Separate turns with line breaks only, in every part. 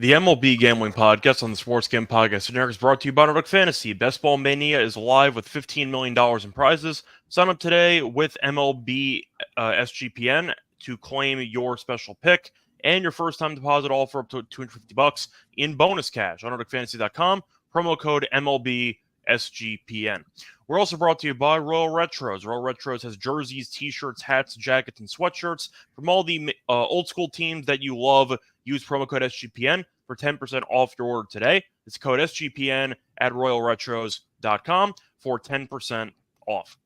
The MLB Gambling Podcast on the Sports Game Podcast Network is brought to you by Nordic Fantasy. Best Ball Mania is live with $15 million in prizes. Sign up today with MLB SGPN to claim your special pick and your first-time deposit all for up to $250 in bonus cash on NordicFantasy.com. Promo code MLB SGPN. We're also brought to you by Royal Retros. Royal Retros has jerseys, t-shirts, hats, jackets, and sweatshirts from all the old-school teams that you love. Use promo code SGPN for 10% off your order today. It's code SGPN at royalretros.com for 10% off.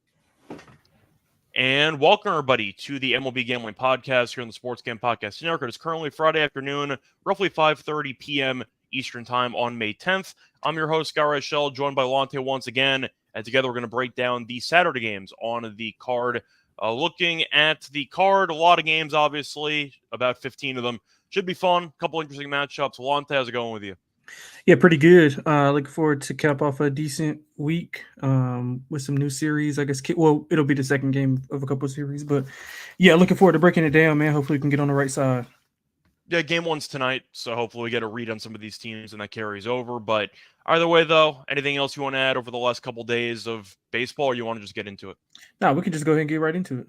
And welcome, everybody, to the MLB Gambling Podcast here on the Sports Game Podcast Network. It is currently Friday afternoon, roughly 5:30 p.m. Eastern Time on May 10th. I'm your host, Reichel, joined by Lonte once again. And together we're going to break down the Saturday games on the card. Looking at the card, a lot of games, obviously, about 15 of them. Should be fun. A couple interesting matchups. Lonte, how's it going with you?
Yeah, pretty good. Looking forward to cap off a decent week with some new series. I guess, well, it'll be the second game of a couple of series. But, yeah, looking forward to breaking it down, man. Hopefully we can get on the right side.
Yeah, game one's tonight, so hopefully we get a read on some of these teams and that carries over. But either way, though, anything else you want to add over the last couple days of baseball, or you want to just get into it?
No, we can just go ahead and get right into it.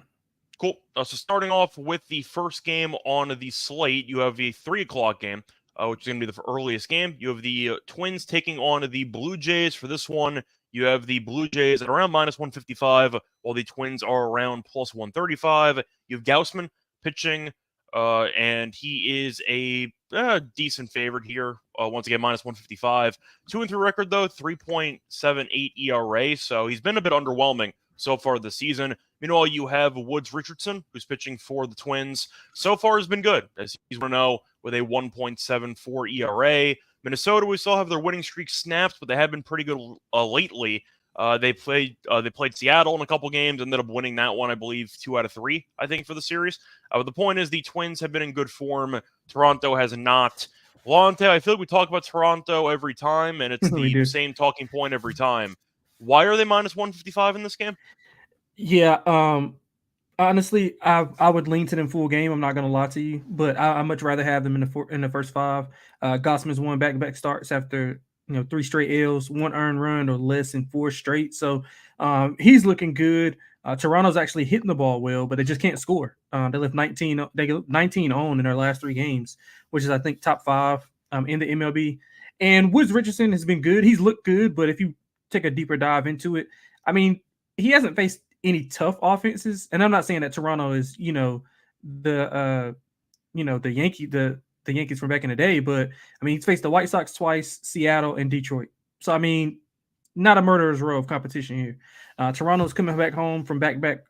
Cool. So starting off with the first game on the slate, you have a 3 o'clock game, which is going to be the earliest game. You have the Twins taking on the Blue Jays. For this one, you have the Blue Jays at around minus 155, while the Twins are around plus 135. You have Gausman pitching, and he is a decent favorite here. Once again, minus 155. 2-3 record, though, 3.78 ERA, so he's been a bit underwhelming so far this season. Meanwhile, you have Woods Richardson, who's pitching for the Twins. So far has been good, as he's 1-0 with a 1.74 ERA. Minnesota, we still have their winning streak snapped, but they have been pretty good lately. They played Seattle in a couple games, ended up winning that one, I believe, 2 out of 3, I think, for the series. But the point is the Twins have been in good form. Toronto has not. Lonte, I feel like we talk about Toronto every time, and it's the same talking point every time. Why are they minus 155 in this game?
Yeah, honestly, I would lean to them full game. I'm not going to lie to you, but I much rather have them in the first 5. Gausman's won back-to-back starts after 3 straight L's, 1 earned run or less in 4 straight. So he's looking good. Toronto's actually hitting the ball well, but they just can't score. They left 19 on in their last 3 games, which is, I think, top 5 in the MLB. And Woods Richardson has been good. He's looked good, but if you take a deeper dive into it, I mean, he hasn't faced any tough offenses. And I'm not saying that Toronto is, the Yankees from back in the day, but I mean, he's faced the White Sox twice, Seattle, and Detroit. So, I mean, not a murderer's row of competition here. Toronto's coming back home from back-to-back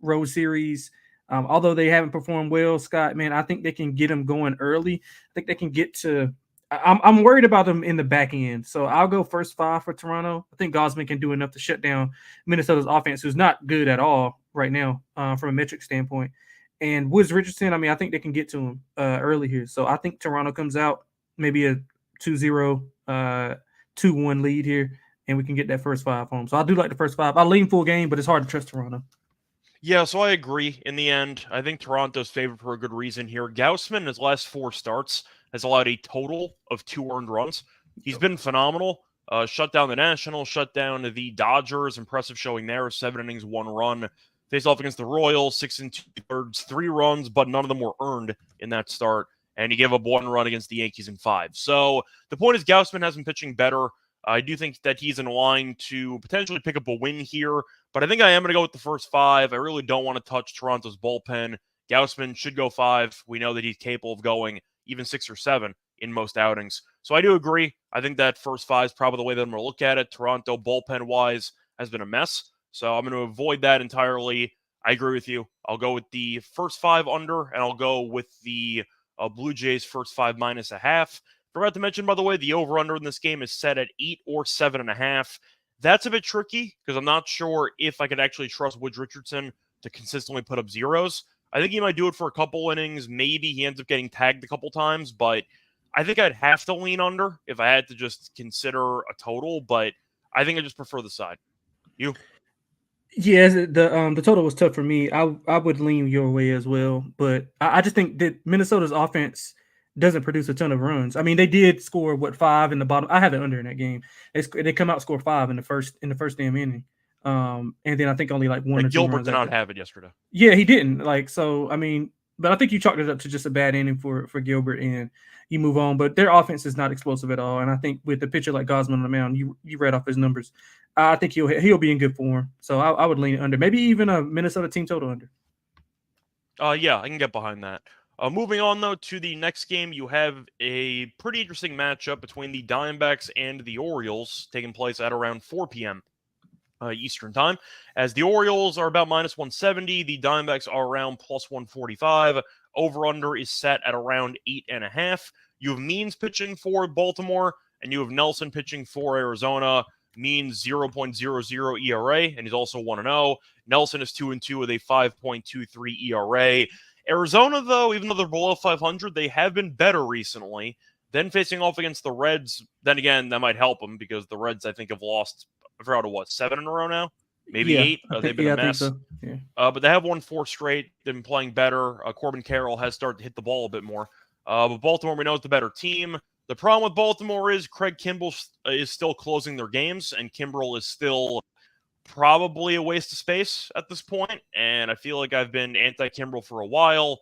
road series. Although they haven't performed well, Scott, man, I think they can get them going early. I think they can get to I'm worried about them in the back end. So I'll go first 5 for Toronto. I think Gausman can do enough to shut down Minnesota's offense, who's not good at all right now from a metric standpoint. And Woods Richardson, I mean, I think they can get to him early here. So I think Toronto comes out maybe a 2-0, 2-1 lead here, and we can get that first 5 home. So I do like the first 5. I lean full game, but it's hard to trust Toronto.
Yeah, so I agree. In the end, I think Toronto's favored for a good reason here. Gausman, in his last 4 starts, has allowed a total of 2 earned runs. He's been phenomenal. Shut down the Nationals, shut down the Dodgers. Impressive showing there. 7 innings, 1 run. Faced off against the Royals, 6 2/3, 3 runs, but none of them were earned in that start. And he gave up 1 run against the Yankees in 5. So the point is Gausman has been pitching better. I do think that he's in line to potentially pick up a win here, but I think I am going to go with the first 5. I really don't want to touch Toronto's bullpen. Gausman should go 5. We know that he's capable of going even 6 or 7 in most outings. So I do agree. I think that first 5 is probably the way that I'm going to look at it. Toronto, bullpen-wise, has been a mess, so I'm going to avoid that entirely. I agree with you. I'll go with the first 5 under, and I'll go with the Blue Jays first 5 minus a half. Forgot to mention, by the way, the over-under in this game is set at 8 or 7.5. That's a bit tricky because I'm not sure if I could actually trust Woods Richardson to consistently put up zeros. I think he might do it for a couple innings. Maybe he ends up getting tagged a couple times, but I think I'd have to lean under if I had to just consider a total, but I think I just prefer the side. You?
Yeah, the total was tough for me. I would lean your way as well, but I just think that Minnesota's offense doesn't produce a ton of runs. I mean, they did score 5 in the bottom. I have it under in that game. They come out score 5 in the first damn inning. And then I think only like one or two
Gilbert
runs
did not
after.
have it yesterday.
Yeah, he didn't. So I mean, but I think you chalked it up to just a bad inning for Gilbert, and you move on. But their offense is not explosive at all. And I think with a pitcher like Gosman on the mound, you read off his numbers. I think he'll be in good form. So I would lean under, maybe even a Minnesota team total under.
Yeah, I can get behind that. Moving on, though, to the next game, you have a pretty interesting matchup between the Diamondbacks and the Orioles taking place at around 4 p.m. Eastern time, as the Orioles are about minus 170, the Diamondbacks are around plus 145. Over-under is set at around 8.5. You have Means pitching for Baltimore, and you have Nelson pitching for Arizona. Means 0.00 ERA, and he's also 1-0. Nelson is 2-2 with a 5.23 ERA. Arizona, though, even though they're below 500, they have been better recently. Then facing off against the Reds, then again, that might help them because the Reds, I think, have lost, I forgot what, 7 in a row now? Maybe 8? They've been a mess.
I think so. Yeah.
But they have won 4 straight. They've been playing better. Corbin Carroll has started to hit the ball a bit more. But Baltimore, we know, is the better team. The problem with Baltimore is Craig Kimbrell is still closing their games, and Kimbrell is still probably a waste of space at this point, and I feel like I've been anti-Kimbrell for a while.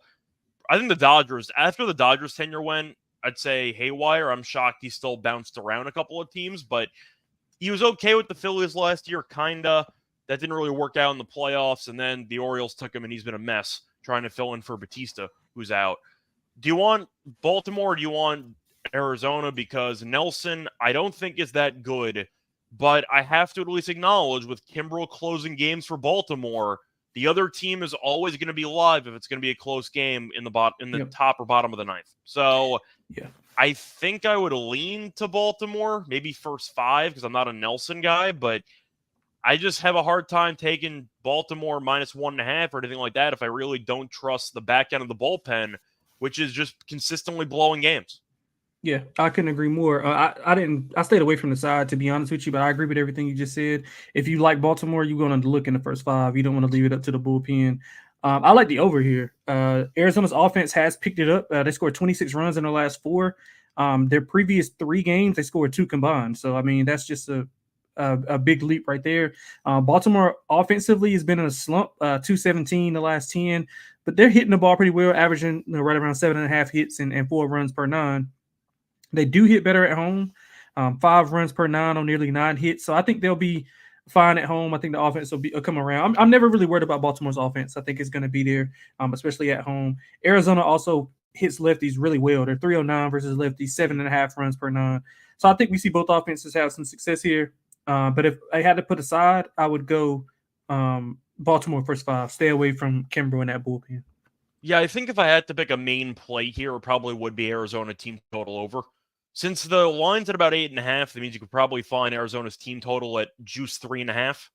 I think the Dodgers, after the Dodgers tenure went, I'd say haywire. I'm shocked he still bounced around a couple of teams, but he was okay with the Phillies last year, kinda. That didn't really work out in the playoffs, and then the Orioles took him, and he's been a mess trying to fill in for Batista, who's out. Do you want Baltimore or do you want Arizona? Because Nelson, I don't think is that good, but I have to at least acknowledge with Kimbrell closing games for Baltimore, the other team is always going to be alive if it's going to be a close game in the top or bottom of the ninth. So
yeah,
I think I would lean to Baltimore, maybe first 5 because I'm not a Nelson guy, but I just have a hard time taking Baltimore minus 1.5 or anything like that if I really don't trust the back end of the bullpen, which is just consistently blowing games.
Yeah, I couldn't agree more. I stayed away from the side, to be honest with you, but I agree with everything you just said. If you like Baltimore, you're going to look in the first 5. You don't want to leave it up to the bullpen. I like the over here. Arizona's offense has picked it up. They scored 26 runs in the last 4. Their previous 3 games, they scored 2 combined. So, I mean, that's just a big leap right there. Baltimore offensively has been in a slump, 217 the last 10, but they're hitting the ball pretty well, averaging right around 7.5 hits and 4 runs per 9. They do hit better at home, 5 runs per 9 on nearly 9 hits. So I think they'll be fine at home. I think the offense will come around. I'm never really worried about Baltimore's offense. I think it's going to be there, especially at home. Arizona also hits lefties really well. They're 309 versus lefties, 7.5 runs per 9. So I think we see both offenses have some success here. But if I had to put a side, I would go Baltimore first 5. Stay away from Kimbrell in that bullpen.
Yeah, I think if I had to pick a main play here, it probably would be Arizona team total over. Since the line's at about 8.5, that means you could probably find Arizona's team total at juice 3.5.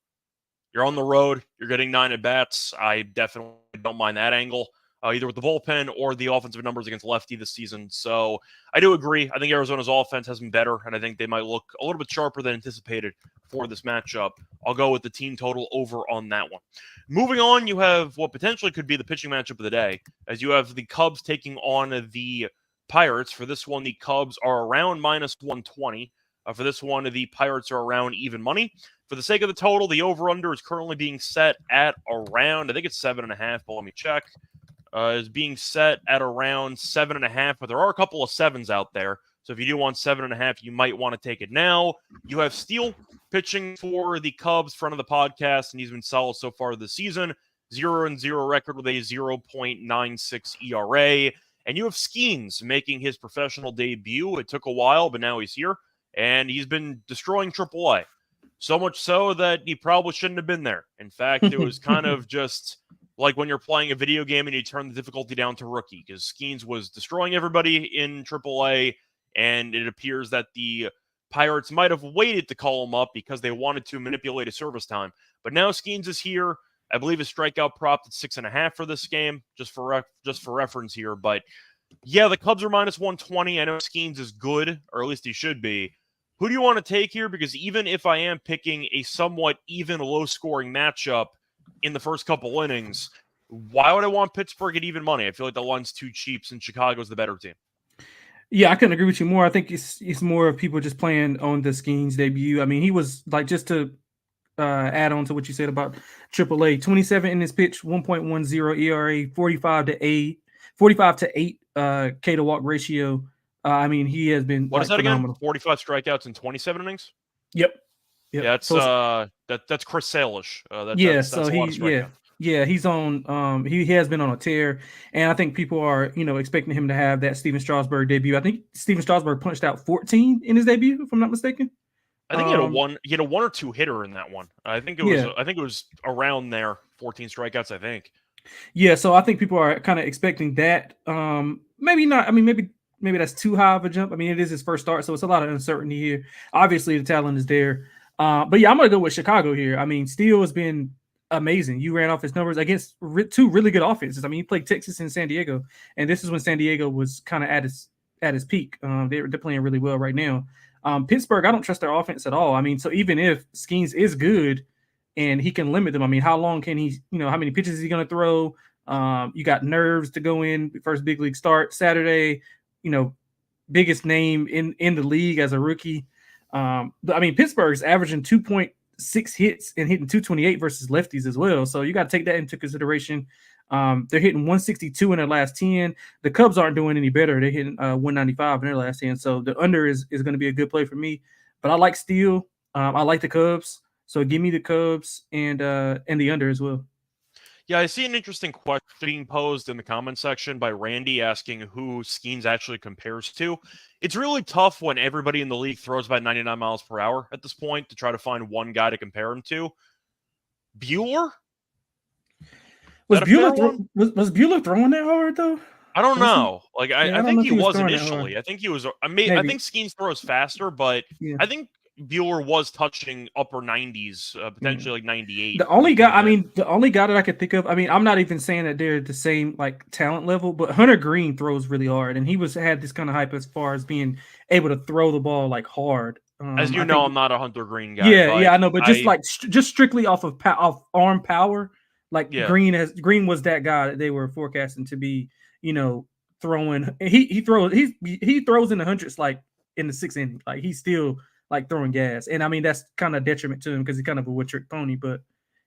You're on the road. You're getting 9 at-bats. I definitely don't mind that angle, either with the bullpen or the offensive numbers against lefty this season. So I do agree. I think Arizona's offense has been better, and I think they might look a little bit sharper than anticipated for this matchup. I'll go with the team total over on that one. Moving on, you have what potentially could be the pitching matchup of the day, as you have the Cubs taking on the Pirates. For this one, the Cubs are around minus 120. For this one, the Pirates are around even money. For the sake of the total, the over-under is currently being set at around, I think it's 7.5, but let me check. Is being set at around 7.5, but there are a couple of 7s out there. So if you do want 7.5, you might want to take it now. You have Steele pitching for the Cubs, front of the podcast, and he's been solid so far this season. 0-0 record with a 0.96 ERA. And you have Skeens making his professional debut. It took a while, but now he's here. And he's been destroying AAA. So much so that he probably shouldn't have been there. In fact, it was kind of just like when you're playing a video game and you turn the difficulty down to rookie, because Skeens was destroying everybody in AAA, and it appears that the Pirates might have waited to call him up because they wanted to manipulate his service time. But now Skeens is here. I believe his strikeout propped at 6.5 for this game, just for reference here. But yeah, the Cubs are minus 120. I know Skeens is good, or at least he should be. Who do you want to take here? Because even if I am picking a somewhat even low-scoring matchup in the first couple innings, why would I want Pittsburgh at even money? I feel like the line's too cheap since Chicago's the better team.
Yeah, I couldn't agree with you more. I think it's more of people just playing on the Skeens debut. I mean, he was like, just to add on to what you said about AAA, 27 in his pitch, 1.10 ERA, 45 to 8 K to walk ratio. I mean, he has been
What is
like
that again?
phenomenal.
45 strikeouts in 27 innings?
Yep.
Yeah, it's
So
that's Chris Salish.
yeah,
That's
so
a lot of strikeouts.
he's on he has been on a tear, and I think people are, expecting him to have that Steven Strasburg debut. I think Steven Strasburg punched out 14 in his debut, if I'm not mistaken.
I think he had a one or two hitter in that one. I think it was around there, 14 strikeouts, I think.
Yeah, so I think people are kind of expecting that. Maybe not. I mean, maybe that's too high of a jump. I mean, it is his first start, so it's a lot of uncertainty here. Obviously, the talent is there. But yeah, I'm gonna go with Chicago here. I mean, Steele has been amazing. You ran off his numbers against two really good offenses. I mean, he played Texas and San Diego, and this is when San Diego was kind of at his peak. They're playing really well right now. Pittsburgh, I don't trust their offense at all. I mean, so even if Skeens is good and he can limit them, I mean, how long can he? How many pitches is he going to throw? You got nerves to go in. First big league start Saturday. Biggest name in the league as a rookie. I mean, Pittsburgh's averaging 2.6 hits and hitting 228 versus lefties as well. So you got to take that into consideration. They're hitting 162 in their last 10. The Cubs aren't doing any better. They're hitting 195 in their last 10. So the under is going to be a good play for me. But I like Steele. I like the Cubs. So give me the Cubs and the under as well.
Yeah, I see an interesting question being posed in the comment section by Randy asking who Skeens actually compares to. It's really tough when everybody in the league throws about 99 miles per hour at this point to try to find one guy to compare him to. Bueller?
Was Bueller throwing that hard though?
I don't know. Like I think he was initially. I think he was. I think Skeens throws faster, but I think Bueller was touching upper 90s, potentially like 98.
The only guy that I could think of, I mean, I'm not even saying that they're the same like talent level, but Hunter Green throws really hard, and he had this kind of hype as far as being able to throw the ball like hard.
As you know, I'm not a Hunter Green guy.
Yeah, I know, but just strictly off arm power, like Green was that guy that they were forecasting to be, throwing. He throws in the hundreds, like in the sixth inning, like he's still like throwing gas. And I mean, that's kind of detriment to him because he's kind of a one-trick pony, but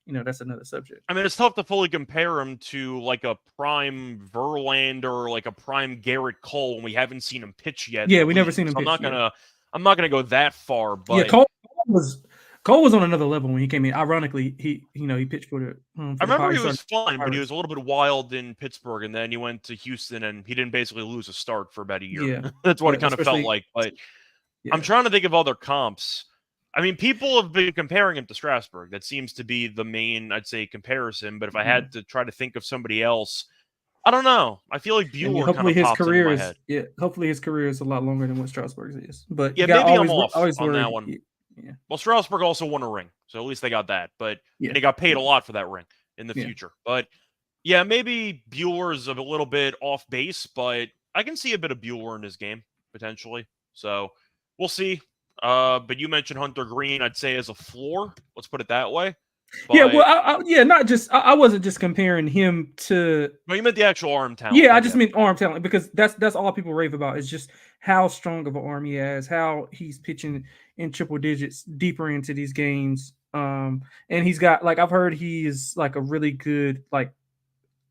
that's another subject.
I mean, it's tough to fully compare him to like a prime Verlander or like a prime Garrett Cole when we haven't seen him pitch yet.
Yeah, we never seen him pitch.
I'm not gonna go that far, but
yeah, Cole was on another level when he came in. Ironically, he pitched for the.
I remember he was fine, but he was a little bit wild in Pittsburgh, and then he went to Houston, and he didn't basically lose a start for about a year.
Yeah,
that's what it kind of felt like. But I'm trying to think of other comps. I mean, people have been comparing him to Strasburg. That seems to be the main, I'd say, comparison. But if I had to try to think of somebody else, I don't know. I feel like Bueller kind of pops into my head.
Yeah, hopefully his career is a lot longer than what Strasburg's is. But
yeah, maybe I'm off on that one. Yeah. Well, Strasburg also won a ring, so at least they got that. But they got paid a lot for that ring in the future. But yeah, maybe Bueller's a little bit off base, but I can see a bit of Bueller in his game potentially. So we'll see. But you mentioned Hunter Green, I'd say as a floor. Let's put it that way. But,
yeah, well, not just. I wasn't just comparing him to.
No, you meant the actual arm talent.
Yeah, I just meant arm talent because that's all people rave about is just how strong of an arm he has, how he's pitching in triple digits deeper into these games. And he's got like I've heard he is like a really good like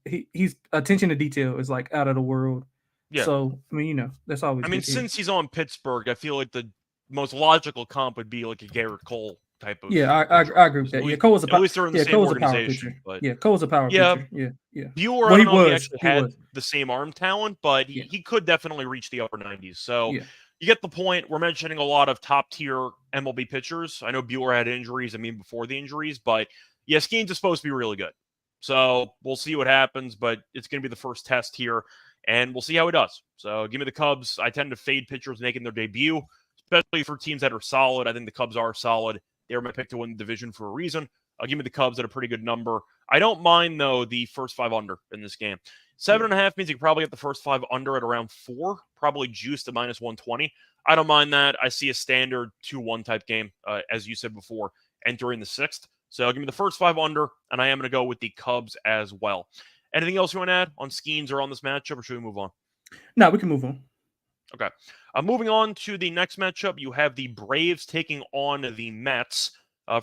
he's attention to detail is like out of the world. Yeah. So I mean, that's always.
I mean, since he's on Pittsburgh, I feel like the most logical comp would be like a Garrett Cole type of.
Yeah, I agree with that. Yeah, Cole's a
at least they're in the same organization.
But Cole's a power pitcher. Yeah.
Bueller, I don't know if he actually had the same arm talent, but he could definitely reach the upper 90s. So you get the point. We're mentioning a lot of top tier MLB pitchers. I know Bueller had injuries. I mean, before the injuries, but Skeens is supposed to be really good. So we'll see what happens, but it's going to be the first test here, and we'll see how he does. So give me the Cubs. I tend to fade pitchers making their debut, especially for teams that are solid. I think the Cubs are solid. They're my pick to win the division for a reason. Give me the Cubs at a pretty good number. I don't mind, though, the first 5 under in this game. 7.5 means you can probably get the first 5 under at around 4, probably juiced to minus 120. I don't mind that. I see a standard 2-1 type game, as you said before, entering the 6th. So give me the first 5 under, and I am going to go with the Cubs as well. Anything else you want to add on Skeens or on this matchup, or should we move on?
No, we can move on.
Okay. Moving on to the next matchup, you have the Braves taking on the Mets.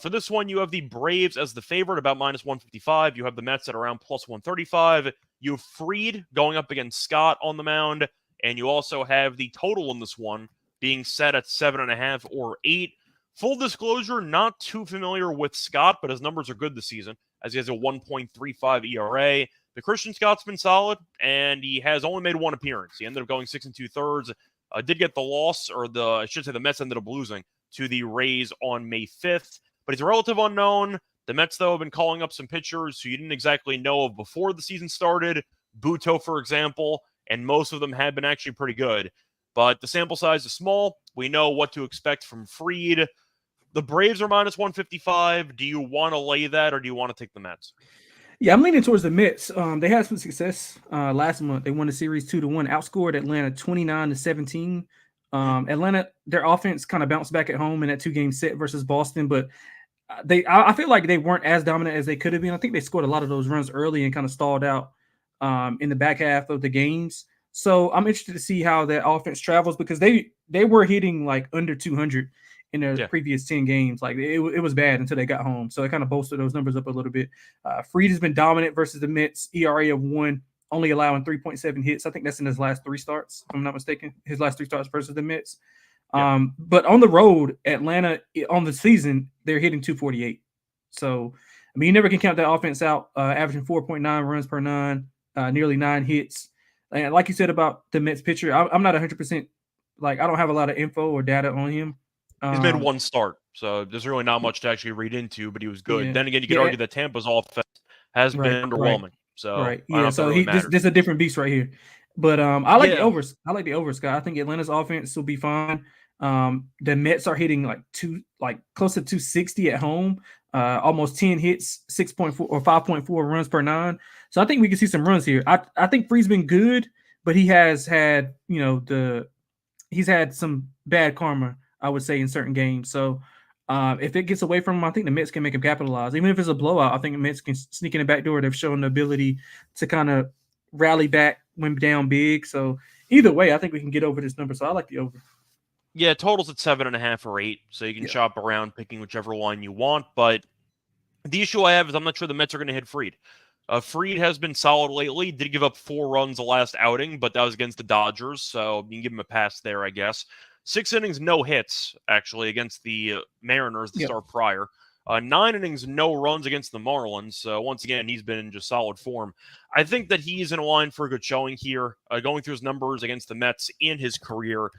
For this one, you have the Braves as the favorite, about -155. You have the Mets at around +135. You have Fried going up against Scott on the mound, and you also have the total in this one being set at 7.5 or 8. Full disclosure, not too familiar with Scott, but his numbers are good this season, as he has a 1.35 ERA. The Christian Scott's been solid, and he has only made one appearance. He ended up going 6 2/3. Did get the loss, or I should say the Mets ended up losing to the Rays on May 5th. But he's a relative unknown. The Mets, though, have been calling up some pitchers who you didn't exactly know of before the season started. Buto, for example, and most of them had been actually pretty good. But the sample size is small. We know what to expect from Fried. The Braves are -155. Do you want to lay that, or do you want to take the Mets?
Yeah, I'm leaning towards the Mets. They had some success last month. They won the series 2-1, outscored Atlanta 29-17. Atlanta, their offense kind of bounced back at home in that 2-game set versus Boston, but I feel like they weren't as dominant as they could have been. I think they scored a lot of those runs early and kind of stalled out in the back half of the games. So I'm interested to see how that offense travels, because they were hitting like under 200 in their previous 10 games. Like it was bad until they got home. So it kind of bolstered those numbers up a little bit. Fried has been dominant versus the Mets, ERA of 1, only allowing 3.7 hits. I think that's in his last 3 starts, if I'm not mistaken. His last 3 starts versus the Mets. But on the road, Atlanta on the season, they're hitting 248. So, I mean, you never can count that offense out, averaging 4.9 runs per 9, nearly 9 hits. And like you said about the Mets pitcher, I'm not 100%, like, I don't have a lot of info or data on him.
He's made one start, so there's really not much to actually read into, but he was good. Then again, you could argue that Tampa's offense has been underwhelming. So I don't know if that really matters.
This is a different beast right here. But I like the overs. I like the overs, Scott. I think Atlanta's offense will be fine. The Mets are hitting close to 260 at home, almost 10 hits, 6.4 or 5.4 runs per 9. So I think we can see some runs here. I think Fried's been good, but he has had, he's had some bad karma, I would say, in certain games. So if it gets away from him, I think the Mets can make him capitalize. Even if it's a blowout, I think the Mets can sneak in the back door. They've shown the ability to kind of rally back when down big. So either way, I think we can get over this number. So I like the over.
Yeah, totals at 7.5 or 8, so you can shop around picking whichever line you want. But the issue I have is I'm not sure the Mets are going to hit Fried. Fried has been solid lately. Did give up 4 runs the last outing, but that was against the Dodgers, so you can give him a pass there, I guess. 6 innings, no hits, actually, against the Mariners the start prior. 9 innings, no runs against the Marlins. Once again, he's been in just solid form. I think that he's in line for a good showing here. Going through his numbers against the Mets in his career,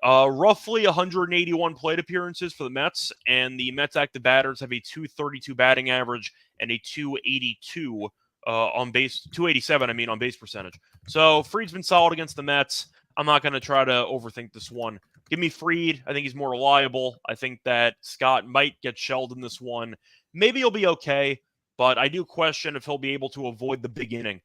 roughly 181 plate appearances for the Mets, and the Mets active batters have a 232 batting average and a 282 on base, 287, on base percentage. So Fried's been solid against the Mets. I'm not going to try to overthink this one. Give me Fried. I think he's more reliable. I think that Scott might get shelled in this one. Maybe he'll be okay, but I do question if he'll be able to avoid the big inning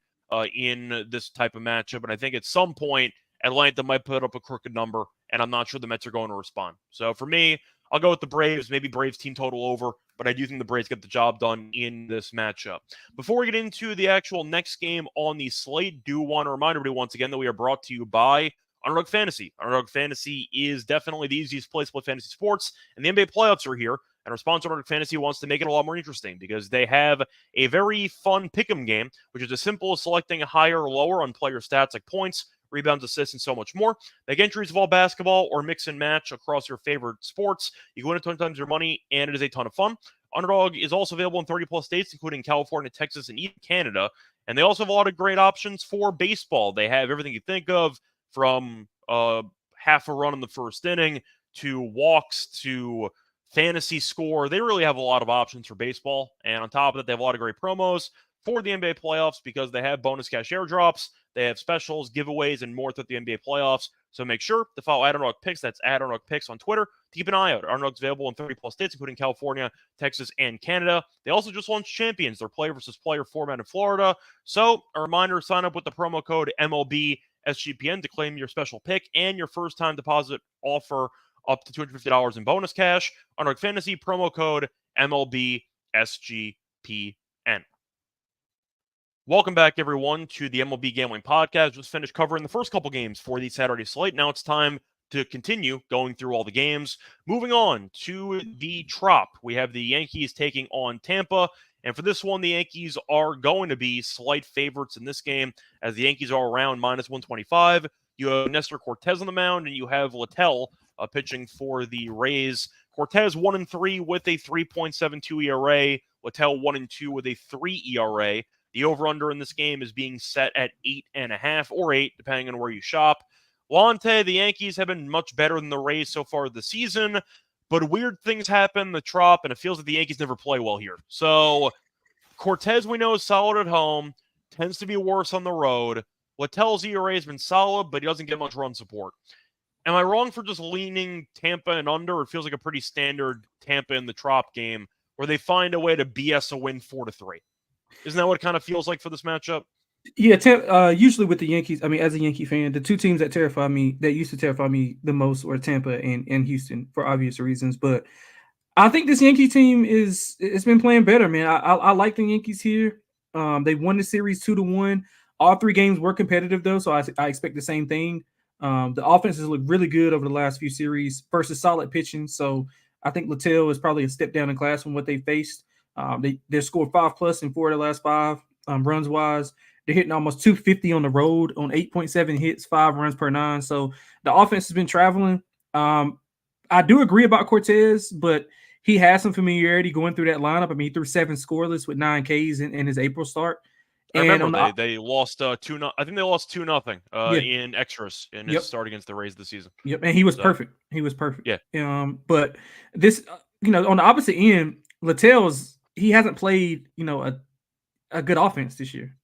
in this type of matchup. And I think at some point, Atlanta might put up a crooked number, and I'm not sure the Mets are going to respond. So for me, I'll go with the Braves, maybe Braves team total over, but I do think the Braves get the job done in this matchup. Before we get into the actual next game on the slate, do want to remind everybody once again that we are brought to you by Underdog Fantasy. Underdog Fantasy is definitely the easiest place to play fantasy sports, and the NBA playoffs are here, and our sponsor, Underdog Fantasy, wants to make it a lot more interesting because they have a very fun pick'em game, which is as simple as selecting higher or lower on player stats like points, rebounds, assists, and so much more. Make entries of all basketball or mix and match across your favorite sports. You can win a ton of times your money, and it is a ton of fun. Underdog is also available in 30-plus states, including California, Texas, and even Canada. And they also have a lot of great options for baseball. They have everything you think of, from half a run in the first inning to walks to fantasy score. They really have a lot of options for baseball. And on top of that, they have a lot of great promos for the NBA playoffs because they have bonus cash airdrops. They have specials, giveaways, and more throughout the NBA playoffs. So make sure to follow Underdog Picks. That's Underdog Picks on Twitter. To keep an eye out. Underdog's available in 30-plus states, including California, Texas, and Canada. They also just launched Champions, their player versus player format in Florida. So a reminder, sign up with the promo code MLB SGPN to claim your special pick and your first-time deposit offer up to $250 in bonus cash. Underdog Fantasy, promo code MLB SGPN. Welcome back, everyone, to the MLB Gambling Podcast. Just finished covering the first couple games for the Saturday slate. Now it's time to continue going through all the games. Moving on to the Trop, we have the Yankees taking on Tampa. And for this one, the Yankees are going to be slight favorites in this game, as the Yankees are around minus 125. You have Nestor Cortez on the mound, and you have Littell pitching for the Rays. Cortez 1-3 with a 3.72 ERA. Littell 1-2 with a 3 ERA. The over-under in this game is being set at 8.5 or 8, depending on where you shop. Lonte, the Yankees have been much better than the Rays so far this season, but weird things happen, the Trop, and it feels like the Yankees never play well here. So Cortez, we know, is solid at home, tends to be worse on the road. Littell's ERA has been solid, but he doesn't get much run support. Am I wrong for just leaning Tampa and under? It feels like a pretty standard Tampa in the Trop game, where they find a way to BS a win 4-3. Isn't that what it kind of feels like for this matchup?
Yeah, usually with the Yankees, I mean, as a Yankee fan, the two teams that used to terrify me the most were Tampa and Houston for obvious reasons. But I think this Yankee team it's been playing better, man. I like the Yankees here. They won the series 2-1. All three games were competitive though, so I expect the same thing. The offense has looked really good over the last few series versus solid pitching. So I think Littell is probably a step down in class from what they faced. They scored 5+ in 4 of the last 5 runs wise. They're hitting almost 250 on the road on 8.7 hits, 5 runs per 9. So the offense has been traveling. I do agree about Cortez, but he has some familiarity going through that lineup. I mean, he threw 7 scoreless with 9 Ks in his April start.
I remember they lost 2-0. I think they lost 2-0 in extras in his start against the Rays this season.
Yep, and he was perfect. He was perfect.
Yeah.
But this, on the opposite end, he hasn't played, a good offense this year.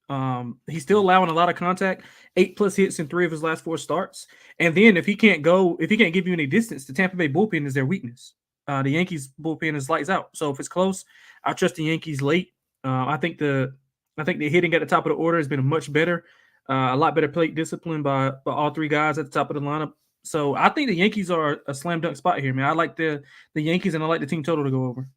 He's still allowing a lot of contact, 8+ hits in 3 of his last 4 starts. And then if he can't give you any distance, the Tampa Bay bullpen is their weakness. The Yankees bullpen is lights out. So if it's close, I trust the Yankees late. I think the hitting at the top of the order has been much better, a lot better plate discipline by all 3 guys at the top of the lineup. So I think the Yankees are a slam dunk spot here, man. I like the Yankees, and I like the team total to go over.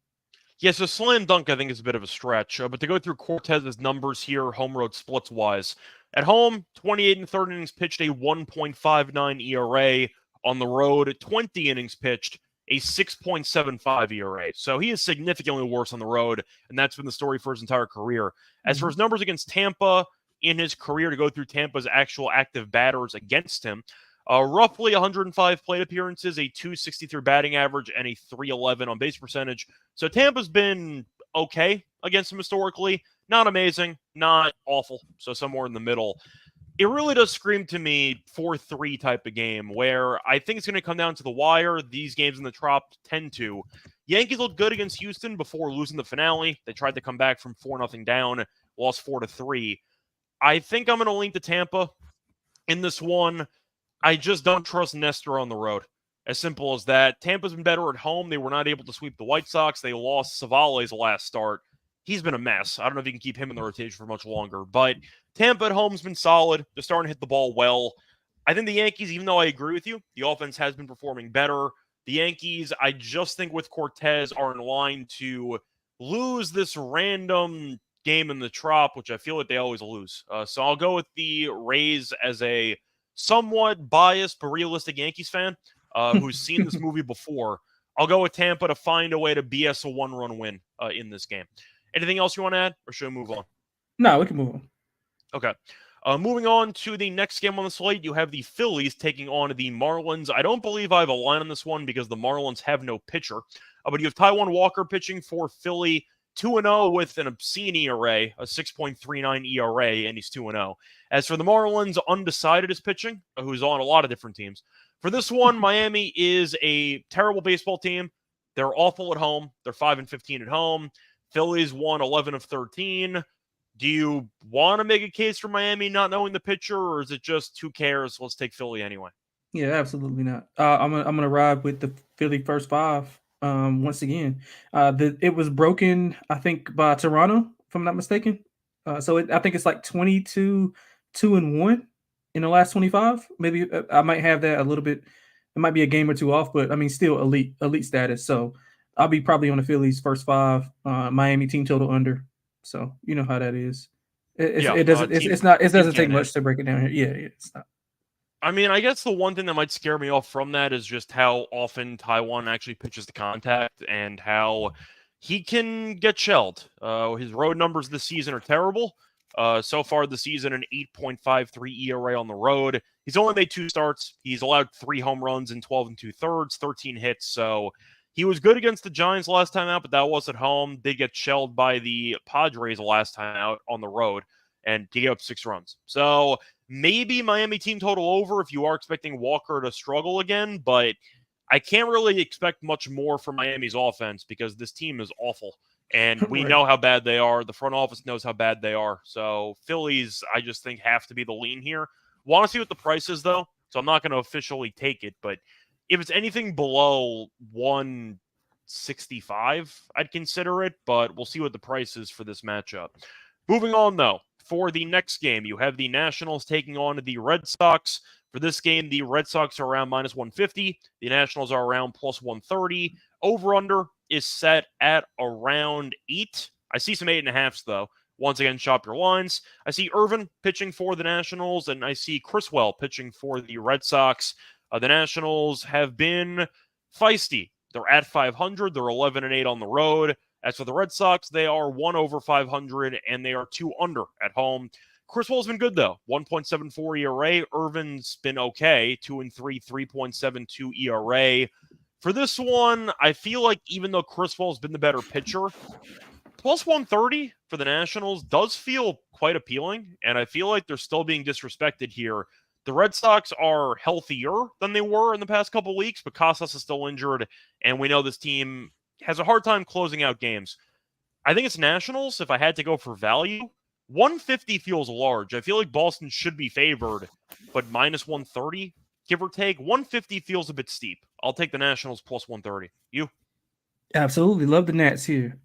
Yeah, so slam dunk, I think, is a bit of a stretch. But to go through Cortez's numbers here, home road splits wise, at home, 28 and 30 innings pitched, a 1.59 ERA. On the road, 20 innings pitched, a 6.75 ERA. So he is significantly worse on the road, and that's been the story for his entire career. As for his numbers against Tampa in his career, to go through Tampa's actual active batters against him, roughly 105 plate appearances, a 263 batting average, and a 311 on base percentage. So Tampa's been okay against him historically. Not amazing, not awful. So somewhere in the middle. It really does scream to me 4-3 type of game, where I think it's going to come down to the wire. These games in the Trop tend to. Yankees looked good against Houston before losing the finale. They tried to come back from 4-0 down, lost 4-3. I think I'm going to lean to Tampa in this one. I just don't trust Nestor on the road. As simple as that. Tampa's been better at home. They were not able to sweep the White Sox. They lost Savale's last start. He's been a mess. I don't know if you can keep him in the rotation for much longer. But Tampa at home has been solid. They're starting to hit the ball well. I think the Yankees, even though I agree with you, the offense has been performing better. The Yankees, I just think with Cortez, are in line to lose this random game in the Trop, which I feel like they always lose. So I'll go with the Rays as a somewhat biased but realistic Yankees fan who's seen this movie before. I'll go with Tampa to find a way to BS a 1-run win in this game. Anything else you want to add, or should we move on?
No, we can move on.
Okay. Moving on to the next game on the slate, you have the Phillies taking on the Marlins. I don't believe I have a line on this one because the Marlins have no pitcher. But you have Taijuan Walker pitching for Philly, 2-0 with an obscene ERA, a 6.39 ERA, and he's 2-0. As for the Marlins, undecided is pitching, who's on a lot of different teams. For this one, Miami is a terrible baseball team. They're awful at home. They're 5-15 at home. Phillies won 11 of 13. Do you want to make a case for Miami not knowing the pitcher, or is it just who cares? Let's take Philly anyway.
Yeah, absolutely not. I'm gonna ride with the Philly first 5. Once again, it was broken, I think, by Toronto, if I'm not mistaken. So I think it's like 22-2-1 in the last 25. Maybe I might have that a little bit. It might be a game or 2 off, but I mean, still elite status. So I'll be probably on the Phillies first 5. Miami team total under. So you know how that is. It doesn't. It's not. It doesn't take much to break it down here. Yeah, it's not.
I mean, I guess the one thing that might scare me off from that is just how often Taiwan actually pitches to contact and how he can get shelled. His road numbers this season are terrible. So far this season, an 8.53 ERA on the road. He's only made 2 starts. He's allowed 3 home runs in 12 2/3, 13 hits. So he was good against the Giants last time out, but that was at home. They get shelled by the Padres last time out on the road, and he gave up 6 runs. So maybe Miami team total over if you are expecting Walker to struggle again, but I can't really expect much more from Miami's offense because this team is awful. And we know how bad they are. The front office knows how bad they are. So Phillies, I just think, have to be the lean here. Want to see what the price is, though. So I'm not going to officially take it. But if it's anything below 165, I'd consider it. But we'll see what the price is for this matchup. Moving on, though. For the next game, you have the Nationals taking on the Red Sox. For this game, the Red Sox are around minus 150. The Nationals are around plus 130. Over-under is set at around 8. I see some 8.5s, though. Once again, shop your lines. I see Irvin pitching for the Nationals, and I see Criswell pitching for the Red Sox. The Nationals have been feisty. They're at 500. They're 11-8 on the road. As for the Red Sox, they are 1 over 500, and they are 2 under at home. Criswell's been good, though. 1.74 ERA. Irvin's been okay. 2-3, 3.72 ERA. For this one, I feel like even though Criswell's been the better pitcher, plus 130 for the Nationals does feel quite appealing, and I feel like they're still being disrespected here. The Red Sox are healthier than they were in the past couple weeks, but Casas is still injured, and we know this team has a hard time closing out games. I think it's Nationals. If I had to go for value, 150 feels large. I feel like Boston should be favored, but minus 130, give or take, 150 feels a bit steep. I'll take the Nationals plus 130. You?
Absolutely. Love the Nats here.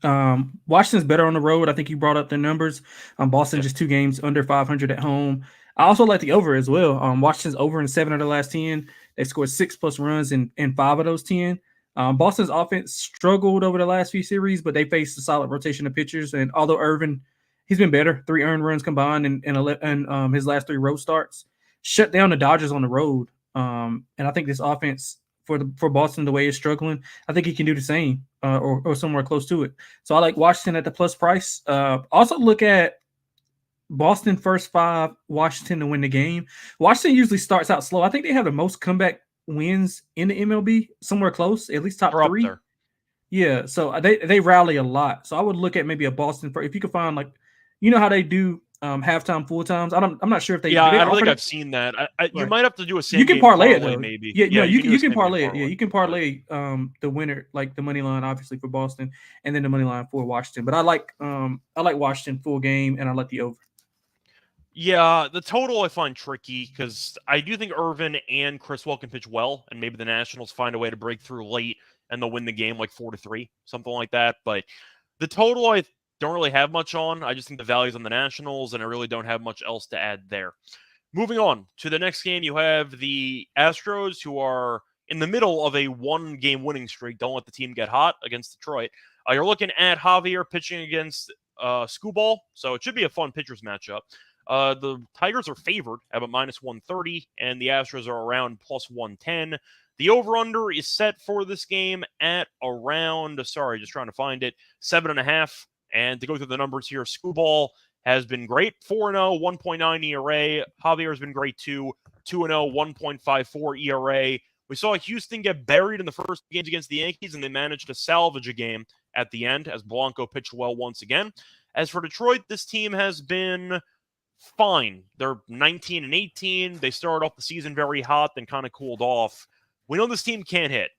Washington's better on the road. I think you brought up their numbers. Boston just 2 games under 500 at home. I also like the over as well. Washington's over in 7 of the last 10. They scored 6+ runs in 5 of those 10. Boston's offense struggled over the last few series, but they faced a solid rotation of pitchers. And although Irvin, he's been better, 3 earned runs combined in his last 3 road starts, shut down the Dodgers on the road. And I think this offense for Boston, the way it's struggling, I think he can do the same or somewhere close to it. So I like Washington at the plus price. Also look at Boston first 5, Washington to win the game. Washington usually starts out slow. I think they have the most comeback wins in the MLB, somewhere close, at least top 3. Yeah, so they rally a lot. So I would look at maybe a Boston if you could find, like, you know how they do halftime, full times. I'm not sure if they.
Yeah, I don't think I've seen that. You might have to do a same.
You can parlay it though,
maybe.
Yeah, you can parlay it. Yeah, you can parlay the winner, like the money line, obviously for Boston, and then the money line for Washington. But I like Washington full game, and I like the over.
Yeah, the total I find tricky because I do think Irvin and Criswell can pitch well, and maybe the Nationals find a way to break through late and they'll win the game like 4-3, something like that. But the total I don't really have much on. I just think the value's on the Nationals, and I really don't have much else to add there. Moving on to the next game, you have the Astros, who are in the middle of a 1-game winning streak. Don't let the team get hot against Detroit. You're looking at Javier pitching against Skubal, so it should be a fun pitchers matchup. The Tigers are favored at about minus 130, and the Astros are around plus 110. The over-under is set for this game at around, just trying to find it, 7.5. And to go through the numbers here, Skubal has been great, 4-0, 1.9 ERA. Javier has been great too, 2-0, 1.54 ERA. We saw Houston get buried in the first games against the Yankees, and they managed to salvage a game at the end as Blanco pitched well once again. As for Detroit, this team has been fine. They're 19-18. They started off the season very hot, then kind of cooled off. We know this team can't hit.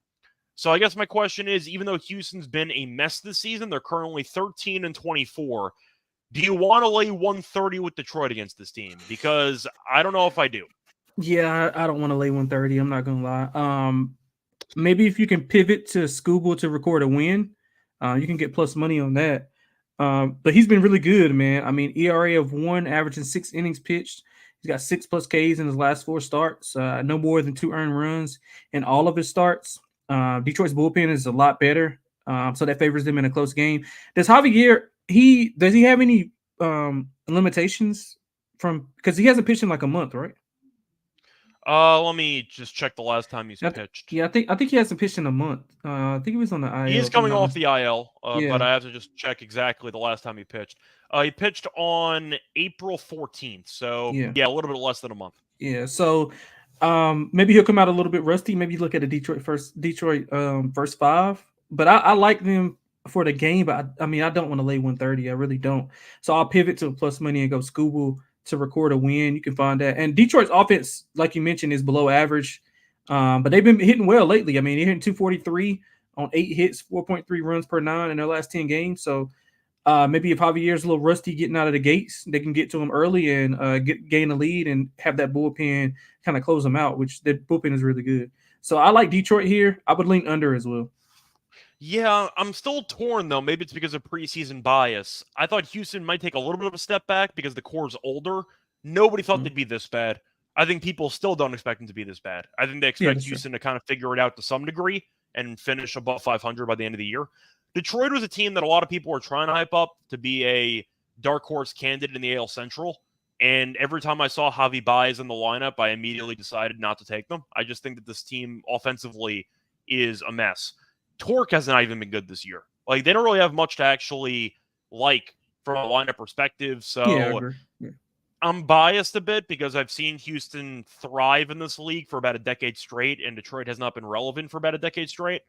So I guess my question is, even though Houston's been a mess this season, they're currently 13-24. Do you want to lay 130 with Detroit against this team? Because I don't know if I do.
Yeah, I don't want to lay 130. I'm not going to lie. Maybe if you can pivot to Skubal to record a win, you can get plus money on that. But he's been really good, man. I mean, ERA of 1, averaging 6 innings pitched. He's got 6+ Ks in his last 4 starts. No more than 2 earned runs in all of his starts. Detroit's bullpen is a lot better, so that favors them in a close game. Does Javier, does he have any limitations from because he hasn't pitched in like a month, right?
Let me just check the last time he's pitched.
Yeah, I think he hasn't pitched in a month. I think he was on the IL.
He is coming off the IL,
Yeah.
but I have to just check exactly the last time he pitched. He pitched on April 14th, so yeah, a little bit less than a month.
Yeah, so maybe he'll come out a little bit rusty. Maybe look at the Detroit first 5. But I like them for the game, but I mean I don't want to lay 130. I really don't. So I'll pivot to plus money and go Scooble to record a win. You can find that. And Detroit's offense, like you mentioned, is below average. But they've been hitting well lately. I mean, they're hitting 243 on 8 hits, 4.3 runs per 9 in their last 10 games. So maybe if Javier's a little rusty getting out of the gates, they can get to him early and gain a lead and have that bullpen kind of close them out, which the bullpen is really good. So I like Detroit here. I would lean under as well.
Yeah, I'm still torn, though. Maybe it's because of preseason bias. I thought Houston might take a little bit of a step back because the core's older. Nobody thought they'd be this bad. I think people still don't expect them to be this bad. I think they expect Houston to kind of figure it out to some degree and finish above 500 by the end of the year. Detroit was a team that a lot of people were trying to hype up to be a dark horse candidate in the AL Central. And every time I saw Javi Baez in the lineup, I immediately decided not to take them. I just think that this team offensively is a mess. Torque has not even been good this year. Like, they don't really have much to actually like from a lineup perspective. So I'm biased a bit because I've seen Houston thrive in this league for about a decade straight, and Detroit has not been relevant for about a decade straight.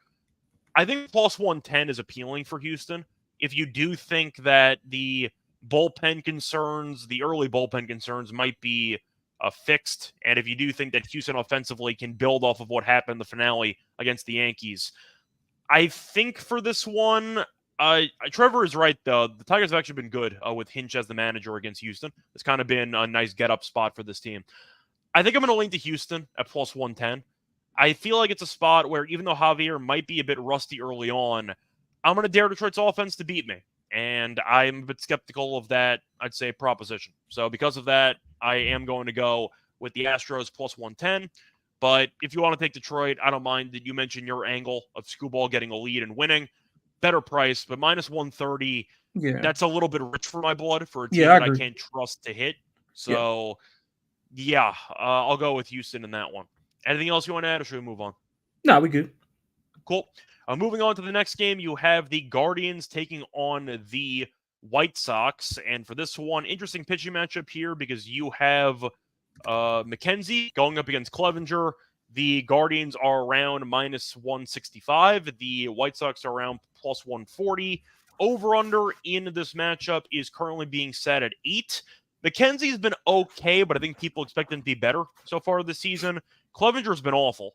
I think plus 110 is appealing for Houston. If you do think that the bullpen concerns, the early bullpen concerns might be fixed, and if you do think that Houston offensively can build off of what happened in the finale against the Yankees, I think for this one, Trevor is right, though. The Tigers have actually been good with Hinch as the manager against Houston. It's kind of been a nice get-up spot for this team. I think I'm going to lean to Houston at plus 110. I feel like it's a spot where even though Javier might be a bit rusty early on, I'm going to dare Detroit's offense to beat me. And I'm a bit skeptical of that, I'd say, proposition. So because of that, I am going to go with the Astros plus 110. But if you want to take Detroit, I don't mind that you mentioned your angle of Screwball getting a lead and winning. Better price, but minus 130, that's a little bit rich for my blood for a team that I can't trust to hit. So, I'll go with Houston in that one. Anything else you want to add, or should we move on?
No, we good.
Cool. Moving on to the next game, you have the Guardians taking on the White Sox. And for this one, interesting pitching matchup here because you have McKenzie going up against Clevenger. The Guardians are around minus 165. The White Sox are around plus 140. Over-under in this matchup is currently being set at 8. McKenzie's been okay, but I think people expect him to be better so far this season. Clevenger's been awful.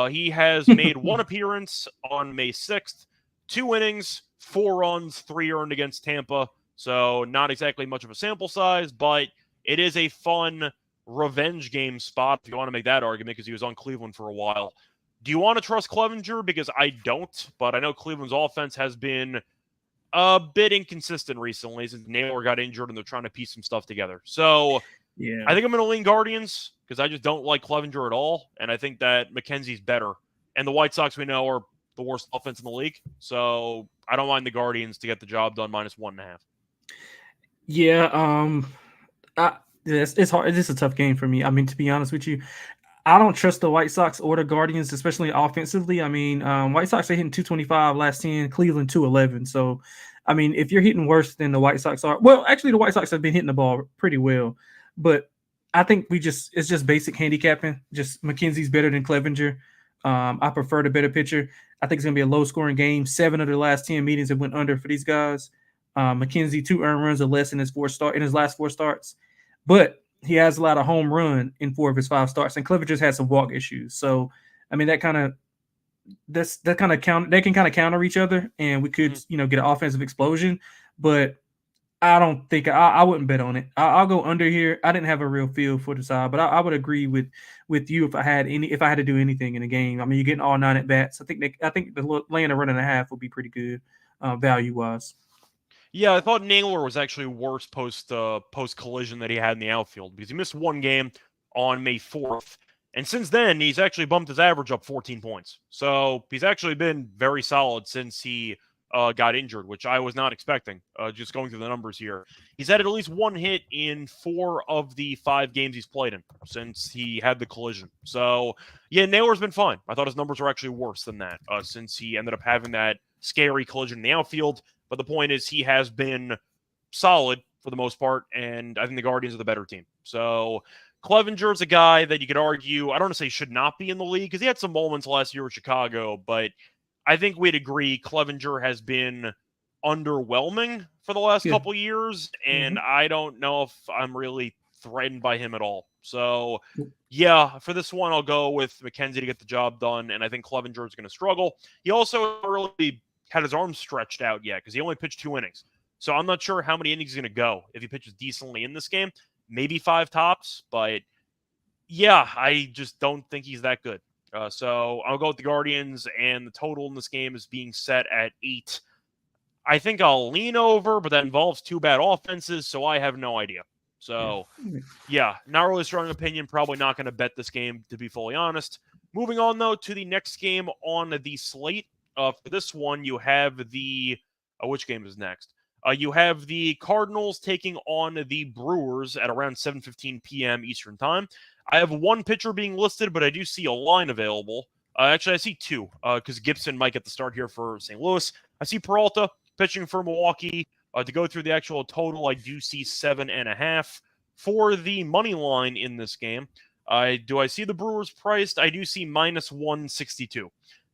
He has made one appearance on May 6th, 2 innings, 4 runs, 3 earned against Tampa. So not exactly much of a sample size, but it is a fun revenge game spot if you want to make that argument because he was on Cleveland for a while. Do you want to trust Clevenger? Because I don't, but I know Cleveland's offense has been a bit inconsistent recently since Naylor got injured and they're trying to piece some stuff together. So I think I'm going to lean Guardians because I just don't like Clevenger at all, and I think that McKenzie's better. And the White Sox, we know, are the worst offense in the league, so I don't mind the Guardians to get the job done minus 1.5.
Yeah, it's hard. It's just a tough game for me. I mean, to be honest with you, I don't trust the White Sox or the Guardians, especially offensively. I mean, White Sox are hitting 225 last 10, Cleveland 211. So, I mean, if you're hitting worse than the White Sox are, well, actually, the White Sox have been hitting the ball pretty well, but I think it's just basic handicapping. Just McKenzie's better than Clevenger. I prefer the better pitcher. I think it's going to be a low-scoring game. 7 of the last 10 meetings have went under for these guys. McKenzie 2 earned runs or less in his last 4 starts, but he has a lot of home run in 4 of his 5 starts, and Clevenger's had some walk issues. So, I mean, they can kind of counter each other, and we could get an offensive explosion. But I don't think I wouldn't bet on it. I'll go under here. I didn't have a real feel for the side, but I would agree with you if I had to do anything in the game. I mean, you're getting all 9 at bats. I think the laying a run and a half would be pretty good value wise.
Yeah, I thought Naylor was actually worse post collision that he had in the outfield because he missed 1 game on May 4th. And since then, he's actually bumped his average up 14 points. So he's actually been very solid since he got injured, which I was not expecting, just going through the numbers here. He's had at least one hit in 4 of the 5 games he's played in since he had the collision. So, yeah, Naylor's been fine. I thought his numbers were actually worse than that since he ended up having that scary collision in the outfield. But the point is he has been solid for the most part, and I think the Guardians are the better team. So Clevenger's a guy that you could argue, I don't want to say should not be in the league because he had some moments last year with Chicago, but I think we'd agree Clevenger has been underwhelming for the last couple years, and I don't know if I'm really threatened by him at all. So, yeah, for this one, I'll go with McKenzie to get the job done, and I think Clevenger is going to struggle. He also really had his arms stretched out yet because he only pitched 2 innings. So I'm not sure how many innings he's going to go if he pitches decently in this game. Maybe 5 tops, but yeah, I just don't think he's that good. So I'll go with the Guardians, and the total in this game is being set at 8. I think I'll lean over, but that involves 2 bad offenses, so I have no idea. So, yeah, not really strong opinion. Probably not going to bet this game, to be fully honest. Moving on, though, to the next game on the slate. For this one, you have the which game is next? You have the Cardinals taking on the Brewers at around 7:15 p.m. Eastern Time. I have 1 pitcher being listed, but I do see a line available. Actually, I see 2 because Gibson might get the start here for St. Louis. I see Peralta pitching for Milwaukee. To go through the actual total, I do see 7.5 for the money line in this game. Do I see the Brewers priced? I do see -162,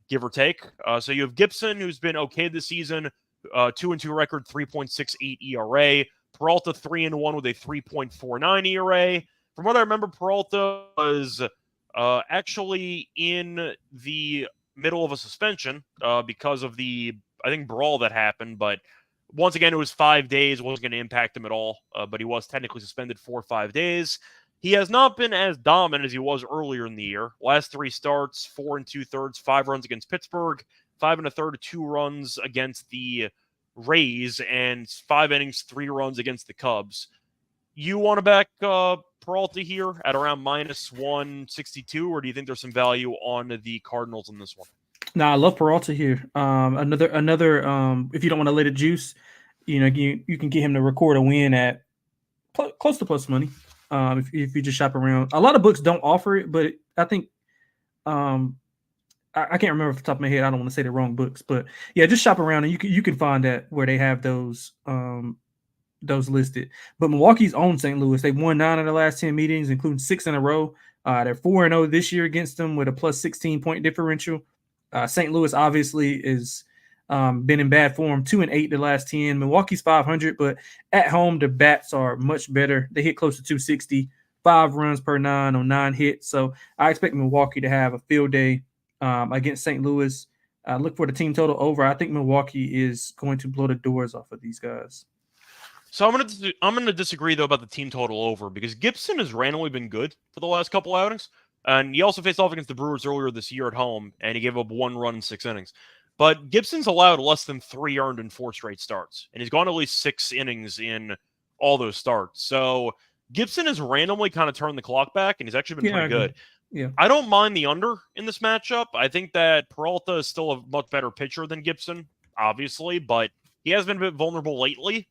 give or take. So you have Gibson, who's been okay this season, 2-2 record, 3.68 ERA. Peralta 3-1 with a 3.49 ERA. From what I remember, Peralta was actually in the middle of a suspension because of the, I think, brawl that happened. But once again, it was 5 days. Wasn't going to impact him at all. But he was technically suspended for 5 days. He has not been as dominant as he was earlier in the year. Last 3 starts, 4 2/3, 5 runs against Pittsburgh, 5 1/3, 2 runs against the Rays, and 5 innings, 3 runs against the Cubs. You want to back Peralta here at around -162, or do you think there's some value on the Cardinals in this one?
No, I love Peralta here. Another. If you don't want to let it juice, you can get him to record a win at close to plus money. If you just shop around, a lot of books don't offer it, but I think I can't remember off the top of my head. I don't want to say the wrong books, but yeah, just shop around and you can find that where they have those listed. But Milwaukee's owned St. Louis. They've won 9 of the last 10 meetings, including 6 in a row. They're 4-0 this year against them with a plus 16 point differential. St. Louis obviously is been in bad form, 2-8 the last 10. Milwaukee's 500, but at home the bats are much better. They hit close to 260, 5 runs per 9 on 9 hits. So I expect Milwaukee to have a field day against St. Louis. Look for the team total over. I think Milwaukee is going to blow the doors off of these guys.
So I'm gonna disagree though about the team total over because Gibson has randomly been good for the last couple outings, and he also faced off against the Brewers earlier this year at home, and he gave up 1 run in 6 innings. But Gibson's allowed less than 3 earned in 4 straight starts, and he's gone at least 6 innings in all those starts. So Gibson has randomly kind of turned the clock back, and he's actually been pretty good.
Yeah,
I don't mind the under in this matchup. I think that Peralta is still a much better pitcher than Gibson, obviously, but he has been a bit vulnerable lately.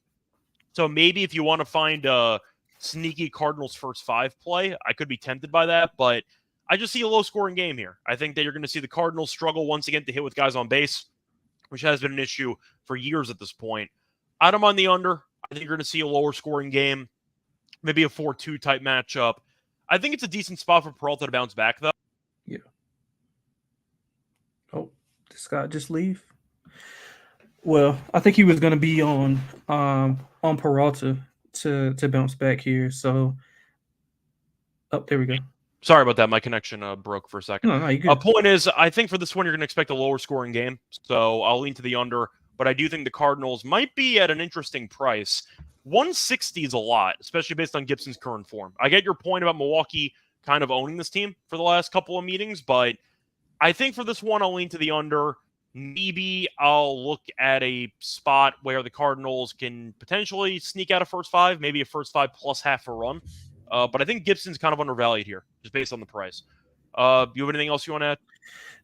So maybe if you want to find a sneaky Cardinals first 5 play, I could be tempted by that, but I just see a low-scoring game here. I think that you're going to see the Cardinals struggle once again to hit with guys on base, which has been an issue for years at this point. I don't mind the under. I think you're going to see a lower-scoring game, maybe a 4-2 type matchup. I think it's a decent spot for Peralta to bounce back, though.
Yeah. Oh, did Scott just leave? Well, I think he was going to be on Peralta to bounce back here. So, there we go.
Sorry about that. My connection broke for a second.
No, you good.
Point is, I think for this one, you're going to expect a lower scoring game. So I'll lean to the under. But I do think the Cardinals might be at an interesting price. 160 is a lot, especially based on Gibson's current form. I get your point about Milwaukee kind of owning this team for the last couple of meetings, but I think for this one, I'll lean to the under. Maybe I'll look at a spot where the Cardinals can potentially sneak out a first 5, maybe a first 5 plus half a run. But I think Gibson's kind of undervalued here, just based on the price. You have anything else you want to add?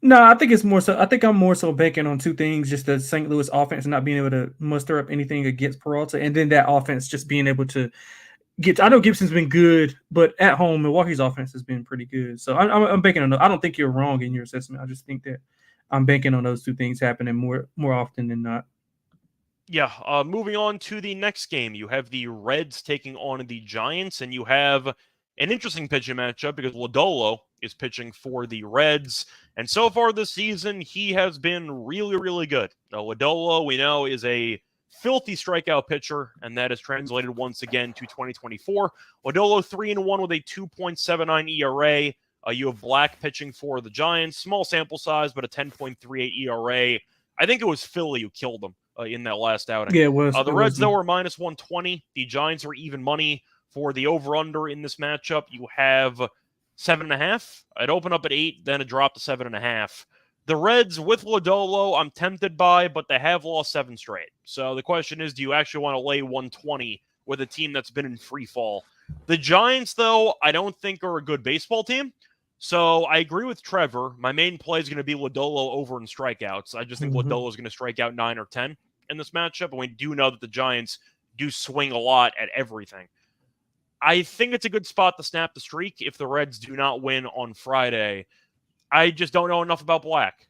No, I think it's more so. I think I'm more so banking on two things: just the St. Louis offense not being able to muster up anything against Peralta, and then that offense just being able to get. I know Gibson's been good, but at home, Milwaukee's offense has been pretty good. So I'm banking on. I don't think you're wrong in your assessment. I just think that I'm banking on those two things happening more often than not.
Yeah, moving on to the next game, you have the Reds taking on the Giants, and you have an interesting pitching matchup because Lodolo is pitching for the Reds, and so far this season, he has been really, really good. Now, Lodolo, we know, is a filthy strikeout pitcher, and that is translated once again to 2024. Lodolo 3-1 with a 2.79 ERA. You have Black pitching for the Giants, small sample size, but a 10.38 ERA. I think it was Philly who killed them in that last outing.
Yeah, it was.
The Reds, though, were minus 120. The Giants were even money for the over-under in this matchup. You have 7.5. It opened up at 8, then it dropped to 7.5. The Reds, with Lodolo, I'm tempted by, but they have lost 7 straight. So the question is, do you actually want to lay 120 with a team that's been in free fall? The Giants, though, I don't think are a good baseball team. So I agree with Trevor. My main play is going to be Lodolo over in strikeouts. I just think Lodolo is going to strike out 9 or 10 in this matchup, and we do know that the Giants do swing a lot at everything. I think it's a good spot to snap the streak if the Reds do not win on Friday. I just don't know enough about Black.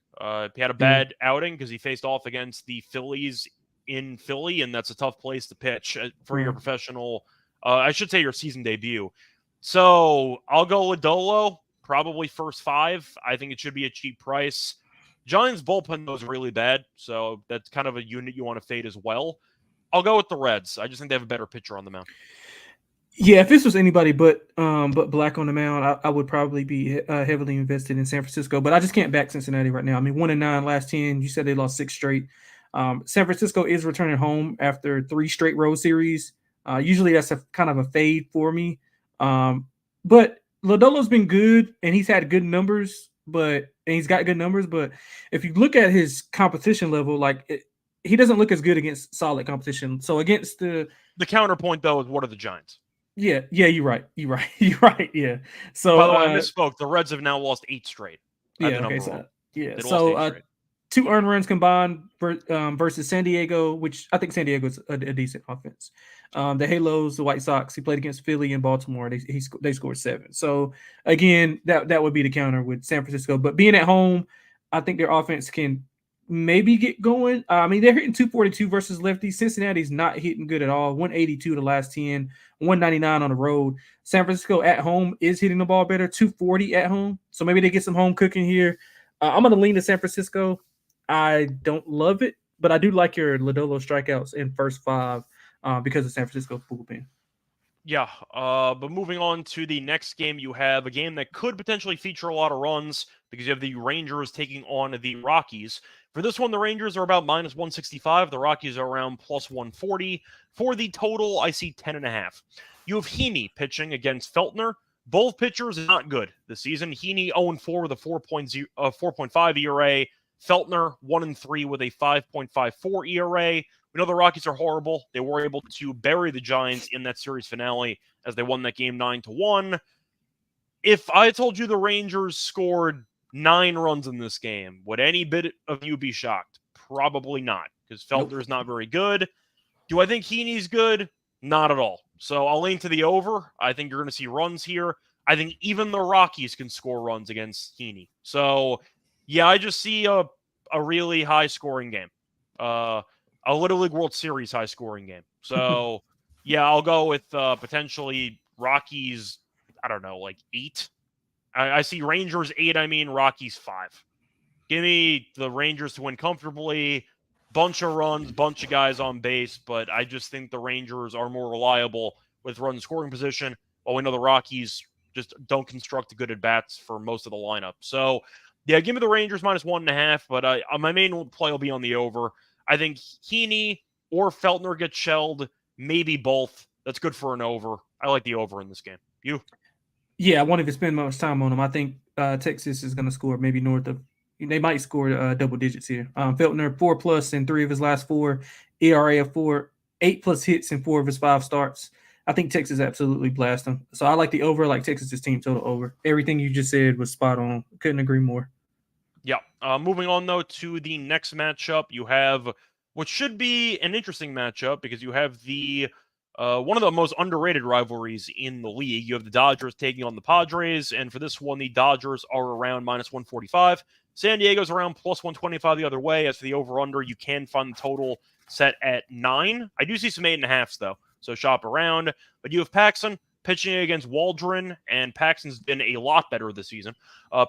He had a bad outing because he faced off against the Phillies in Philly, and that's a tough place to pitch for your professional, I should say your season debut. So I'll go Lodolo, probably first 5. I think it should be a cheap price. Giants bullpen was really bad, so that's kind of a unit you want to fade as well. I'll go with the Reds. I just think they have a better pitcher on the mound.
Yeah, if this was anybody but Black on the mound, I would probably be heavily invested in San Francisco. But I just can't back Cincinnati right now. I mean, 1-9 last 10. You said they lost 6 straight. San Francisco is returning home after 3 straight road series. Usually that's a kind of a fade for me. But Lodolo's been good and he's had good numbers, and he's got good numbers. But if you look at his competition level, he doesn't look as good against solid competition. So against the
counterpoint though is what are the Giants?
Yeah, you're right. You're right. Yeah. So
by the way, I misspoke. The Reds have now lost 8 straight.
Okay. So 2 earned runs combined versus San Diego, which I think San Diego's a decent offense. The Halos, the White Sox, he played against Philly and Baltimore. They scored 7. So again, that would be the counter with San Francisco. But being at home, I think their offense can maybe get going. I mean, they're hitting 242 versus lefties. Cincinnati's not hitting good at all. 182 the last 10, 199 on the road. San Francisco at home is hitting the ball better, 240 at home. So maybe they get some home cooking here. I'm going to lean to San Francisco. I don't love it, but I do like your Lodolo strikeouts in first 5 because of San Francisco bullpen.
Yeah, but moving on to the next game, you have a game that could potentially feature a lot of runs because you have the Rangers taking on the Rockies. For this one, the Rangers are about minus 165. The Rockies are around plus 140. For the total, I see 10.5. You have Heaney pitching against Feltner. Both pitchers are not good this season. Heaney 0-4 with a 4.5 ERA. Feltner 1-3 with a 5.54 ERA. We know the Rockies are horrible. They were able to bury the Giants in that series finale as they won that game 9-1. If I told you the Rangers scored 9 runs in this game, would any bit of you be shocked? Probably not, because Feltner's not very good. Do I think Heaney's good? Not at all. So I'll lean to the over. I think you're going to see runs here. I think even the Rockies can score runs against Heaney. So, yeah, I just see a really high-scoring game. A Little League World Series high-scoring game. So, yeah, I'll go with potentially Rockies, I don't know, like 8. I see Rangers 8, Rockies 5. Give me the Rangers to win comfortably, bunch of runs, bunch of guys on base, but I just think the Rangers are more reliable with run scoring position, while we know the Rockies just don't construct good at-bats for most of the lineup. So, yeah, give me the Rangers minus 1.5, but my main play will be on the over. I think Heaney or Feltner get shelled, maybe both. That's good for an over. I like the over in this game. You?
Yeah, I won't even spend much time on them. I think Texas is going to score maybe north of – they might score double digits here. Feltner, 4+ in 3 of his last 4, ERA of 4, 8+ hits in 4 of his 5 starts. I think Texas absolutely blast them. So I like the over, I like Texas's team total over. Everything you just said was spot on. Couldn't agree more.
Yeah. Moving on, though, to the next matchup, you have what should be an interesting matchup because you have the one of the most underrated rivalries in the league. You have the Dodgers taking on the Padres, and for this one, the Dodgers are around -145. San Diego's around +125 the other way. As for the over/under, you can find the total set at 9. I do see some 8.5s, though, so shop around. But you have Paxton pitching against Waldron, and Paxton's been a lot better this season.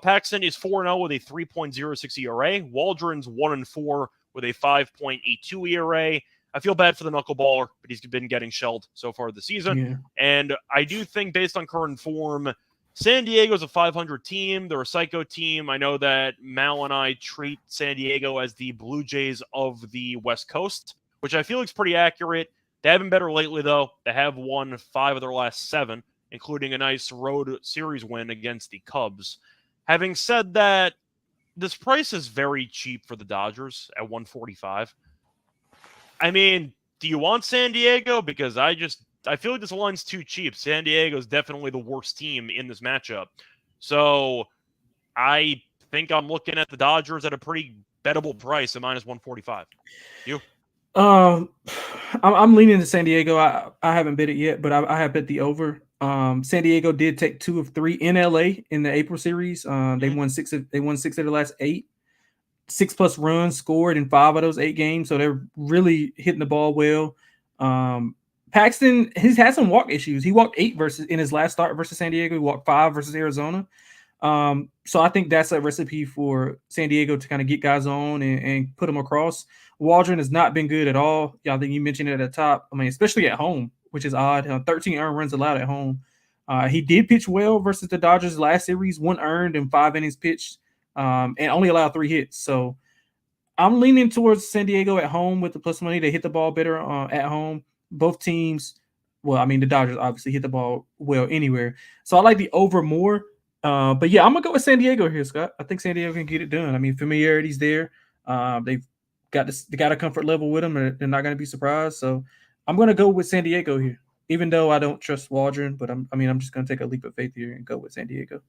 Paxton is 4-0 with a 3.06 ERA. Waldron's 1-4 with a 5.82 ERA. I feel bad for the knuckleballer, but he's been getting shelled so far this season.
Yeah.
And I do think, based on current form, San Diego's a 500 team. They're a psycho team. I know that Mal and I treat San Diego as the Blue Jays of the West Coast, which I feel is pretty accurate. They have been better lately, though. They have won 5 of their last 7, including a nice road series win against the Cubs. Having said that, this price is very cheap for the Dodgers at 145. I mean, do you want San Diego? Because I feel like this line's too cheap. San Diego is definitely the worst team in this matchup. So I think I'm looking at the Dodgers at a pretty bettable price at -145. You?
I'm leaning to San Diego. I haven't bet it yet, but I have bet the over. San Diego did take 2 of 3 in LA in the April series. They won 6 of the last 8. 6+ runs scored in 5 of those 8 games, so they're really hitting the ball well. Paxton, he's had some walk issues. He walked 8 in his last start versus San Diego. He walked 5 versus Arizona. So I think that's a recipe for San Diego to kind of get guys on and put them across. Waldron has not been good at all. Yeah, I think you mentioned it at the top. I mean, especially at home, which is odd. 13 earned runs allowed at home. He did pitch well versus the Dodgers last series, 1 earned and 5 innings pitched, and only allowed 3 hits. So I'm leaning towards San Diego at home with the plus money. They hit the ball better at home. Both teams, well, I mean, the Dodgers obviously hit the ball well anywhere. So I like the over more. But yeah, I'm gonna go with San Diego here, Scott. I think San Diego can get it done. I mean, familiarity's there. They've got a comfort level with them. They're not gonna be surprised. So I'm gonna go with San Diego here, even though I don't trust Waldron. But I'm just gonna take a leap of faith here and go with San Diego.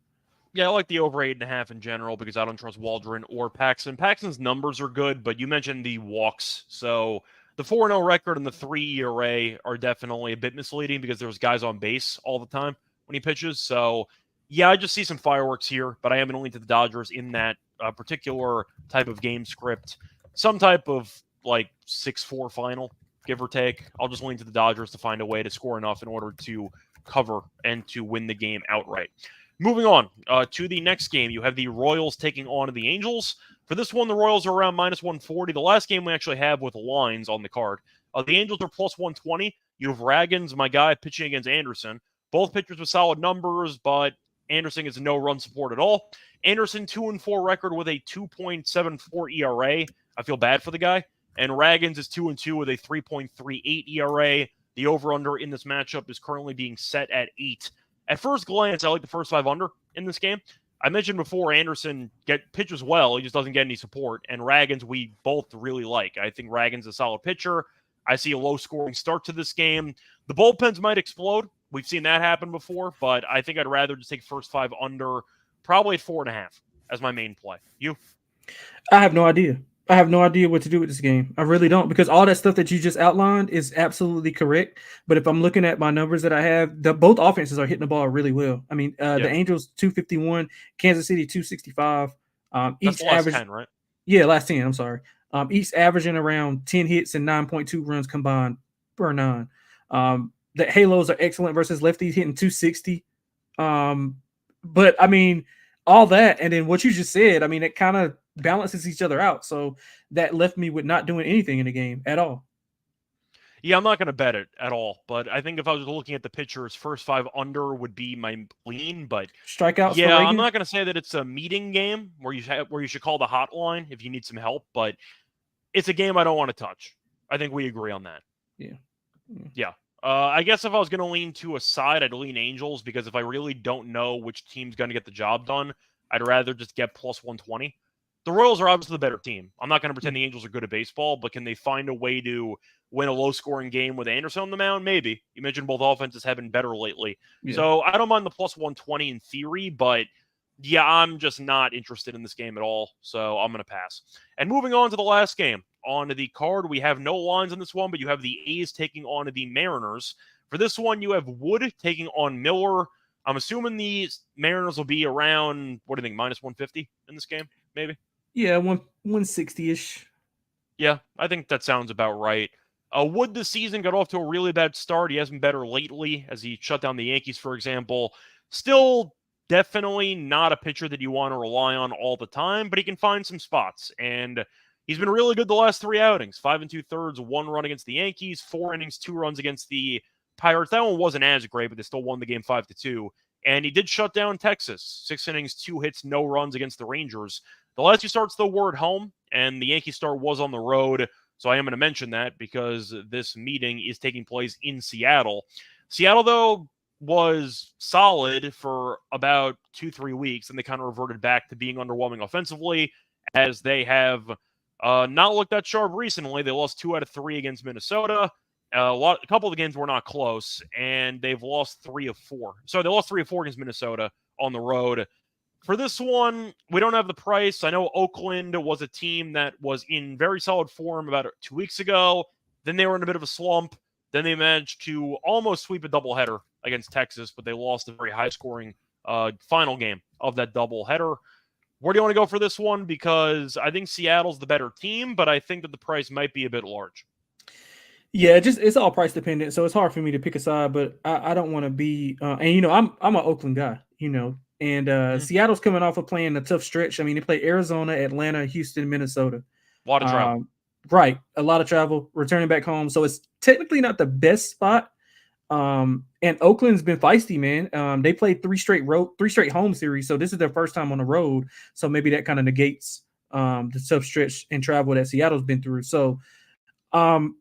Yeah, I like the over 8.5 in general because I don't trust Waldron or Paxton. Paxton's numbers are good, but you mentioned the walks. So the 4-0 record and the 3 ERA are definitely a bit misleading because there's guys on base all the time when he pitches. So yeah, I just see some fireworks here, but I am leaning to the Dodgers in that particular type of game script. Some type of like 6-4 final, give or take. I'll just lean to the Dodgers to find a way to score enough in order to cover and to win the game outright. Moving on to the next game, you have the Royals taking on the Angels. For this one, the Royals are around -140. The last game we actually have with lines on the card. The Angels are +120. You have Raggins, my guy, pitching against Anderson. Both pitchers with solid numbers, but Anderson is no run support at all. Anderson, 2-4 record with a 2.74 ERA. I feel bad for the guy. And Raggins is 2-2 with a 3.38 ERA. The over-under in this matchup is currently being set at 8. At first glance, I like the first 5 under in this game. I mentioned before Anderson pitches well. He just doesn't get any support. And Raggins, we both really like. I think Raggins is a solid pitcher. I see a low-scoring start to this game. The bullpens might explode. We've seen that happen before, but I think I'd rather just take first 5 under, probably at 4.5 as my main play. You?
I have no idea. I have no idea what to do with this game. I really don't, because all that stuff that you just outlined is absolutely correct. But if I'm looking at my numbers that I have, both offenses are hitting the ball really well. I mean, the Angels 251, Kansas City 265.
That's the last 10, right?
Yeah, last 10. I'm sorry. Each averaging around 10 hits and 9.2 runs combined per 9. The Halos are excellent versus lefties, hitting 260. But I mean, all that, and then what you just said, I mean, it kind of balances each other out. So that left me with not doing anything in the game at all.
Yeah, I'm not going to bet it at all. But I think if I was looking at the pitchers, first 5 under would be my lean. But
strikeouts.
Yeah, I'm not going to say that it's a meeting game where you should call the hotline if you need some help. But it's a game I don't want to touch. I think we agree on that. Yeah. I guess if I was going to lean to a side, I'd lean Angels, because if I really don't know which team's going to get the job done, I'd rather just get +120. The Royals are obviously the better team. I'm not going to pretend the Angels are good at baseball, but can they find a way to win a low-scoring game with Anderson on the mound? Maybe. You mentioned both offenses have been better lately. So I don't mind the +120 in theory, but Yeah, I'm just not interested in this game at all, so I'm going to pass. And moving on to the last game. On the card, we have no lines on this one, but you have the A's taking on the Mariners. For this one, you have Wood taking on Miller. I'm assuming the Mariners will be around, what do you think, minus 150 in this game, maybe?
Yeah, 160-ish.
Yeah, I think that sounds about right. Wood this season got off to a really bad start. He has been better lately as he shut down the Yankees, for example. Still definitely not a pitcher that you want to rely on all the time, but he can find some spots. And he's been really good the last 3 outings. 5 2/3, 1 run against the Yankees, 4 innings, 2 runs against the Pirates. That one wasn't as great, but they still won the game 5-2. And he did shut down Texas. 6 innings, 2 hits, no runs against the Rangers. The last 2 starts, though, were at home, and the Yankee start was on the road. So I am going to mention that because this meeting is taking place in Seattle. Seattle, though, was solid for about 2-3 weeks, and they kind of reverted back to being underwhelming offensively, as they have not looked that sharp recently. They lost 2 out of 3 against Minnesota. A couple of the games were not close, and they've lost 3 of 4. So they lost 3 of 4 against Minnesota on the road. For this one, we don't have the price. I know Oakland was a team that was in very solid form about 2 weeks ago. Then they were in a bit of a slump. Then they managed to almost sweep a doubleheader against Texas, but they lost a very high-scoring final game of that doubleheader. Where do you want to go for this one? Because I think Seattle's the better team, but I think that the price might be a bit large.
Yeah, it's all price dependent, so it's hard for me to pick a side. But I don't want to be, and I'm an Oakland guy, and Seattle's coming off of playing a tough stretch. I mean, they play Arizona, Atlanta, Houston, Minnesota.
A lot of travel.
Right, a lot of travel, returning back home. So it's technically not the best spot. And Oakland's been feisty, man. They played 3 straight home series, so this is their first time on the road. So maybe that kind of negates the tough stretch and travel that Seattle's been through. So I'm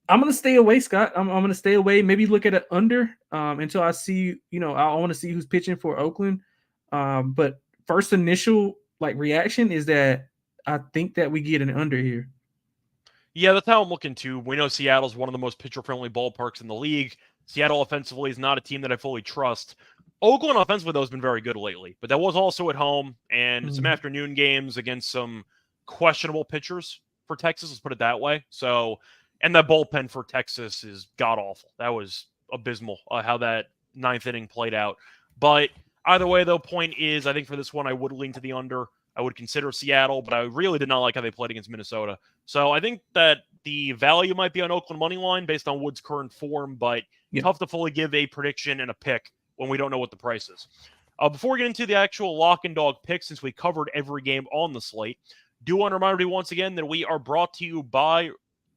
going to stay away, Scott. I'm going to stay away. Maybe look at it under until I see, I want to see who's pitching for Oakland. But first initial reaction is that I think that we get an under here.
Yeah, that's how I'm looking too. We know Seattle's one of the most pitcher-friendly ballparks in the league. Seattle offensively is not a team that I fully trust. Oakland offensively, though, has been very good lately. But that was also at home and some afternoon games against some questionable pitchers for Texas, let's put it that way. So, and that bullpen for Texas is god-awful. That was abysmal, how that 9th inning played out. But either way, though, point is, I think for this one, I would lean to the under. I would consider Seattle, but I really did not like how they played against Minnesota. So I think that the value might be on Oakland money line based on Wood's current form, but tough to fully give a prediction and a pick when we don't know what the price is. Before we get into the actual lock and dog pick, since we covered every game on the slate, do want to remind everybody once again that we are brought to you by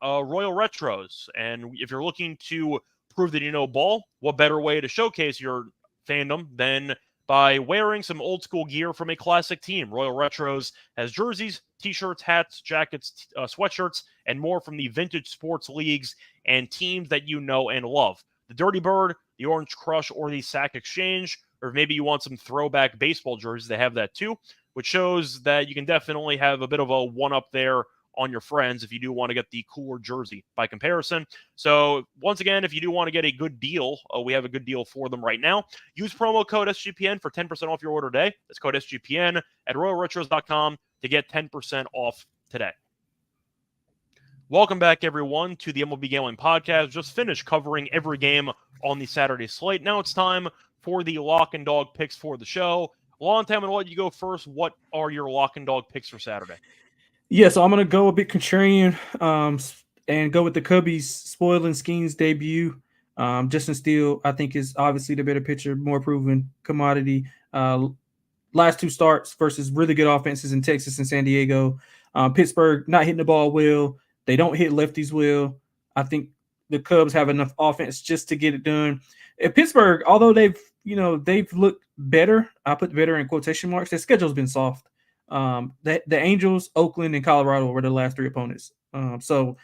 Royal Retros. And if you're looking to prove that you know ball, what better way to showcase your fandom than by wearing some old school gear from a classic team. Royal Retros has jerseys, t-shirts, hats, jackets, sweatshirts, and more from the vintage sports leagues and teams that you know and love. The Dirty Bird, the Orange Crush, or the Sack Exchange, or maybe you want some throwback baseball jerseys, they have that too, which shows that you can definitely have a bit of a one-up there on your friends if you do want to get the cooler jersey by comparison. So once again, if you do want to get a good deal, we have a good deal for them right now. Use promo code SGPN for 10% off your order today. That's code SGPN at royalretros.com to get 10% off today. Welcome back, everyone, to the MLB Gambling Podcast. Just finished covering every game on the Saturday slate. Now it's time for the lock and dog picks for the show. Lonte, I'm going to let you go first. What are your lock and dog picks for Saturday?
Yeah, so I'm going to go a bit contrarian and go with the Cubbies spoiling Skeens debut. Justin Steele, I think, is obviously the better pitcher, more proven commodity. Last 2 starts versus really good offenses in Texas and San Diego. Pittsburgh not hitting the ball well. They don't hit lefties well. I think the Cubs have enough offense just to get it done. At Pittsburgh, although they've looked better, I put better in quotation marks, their schedule's been soft. The Angels, Oakland, and Colorado were the last 3 opponents. So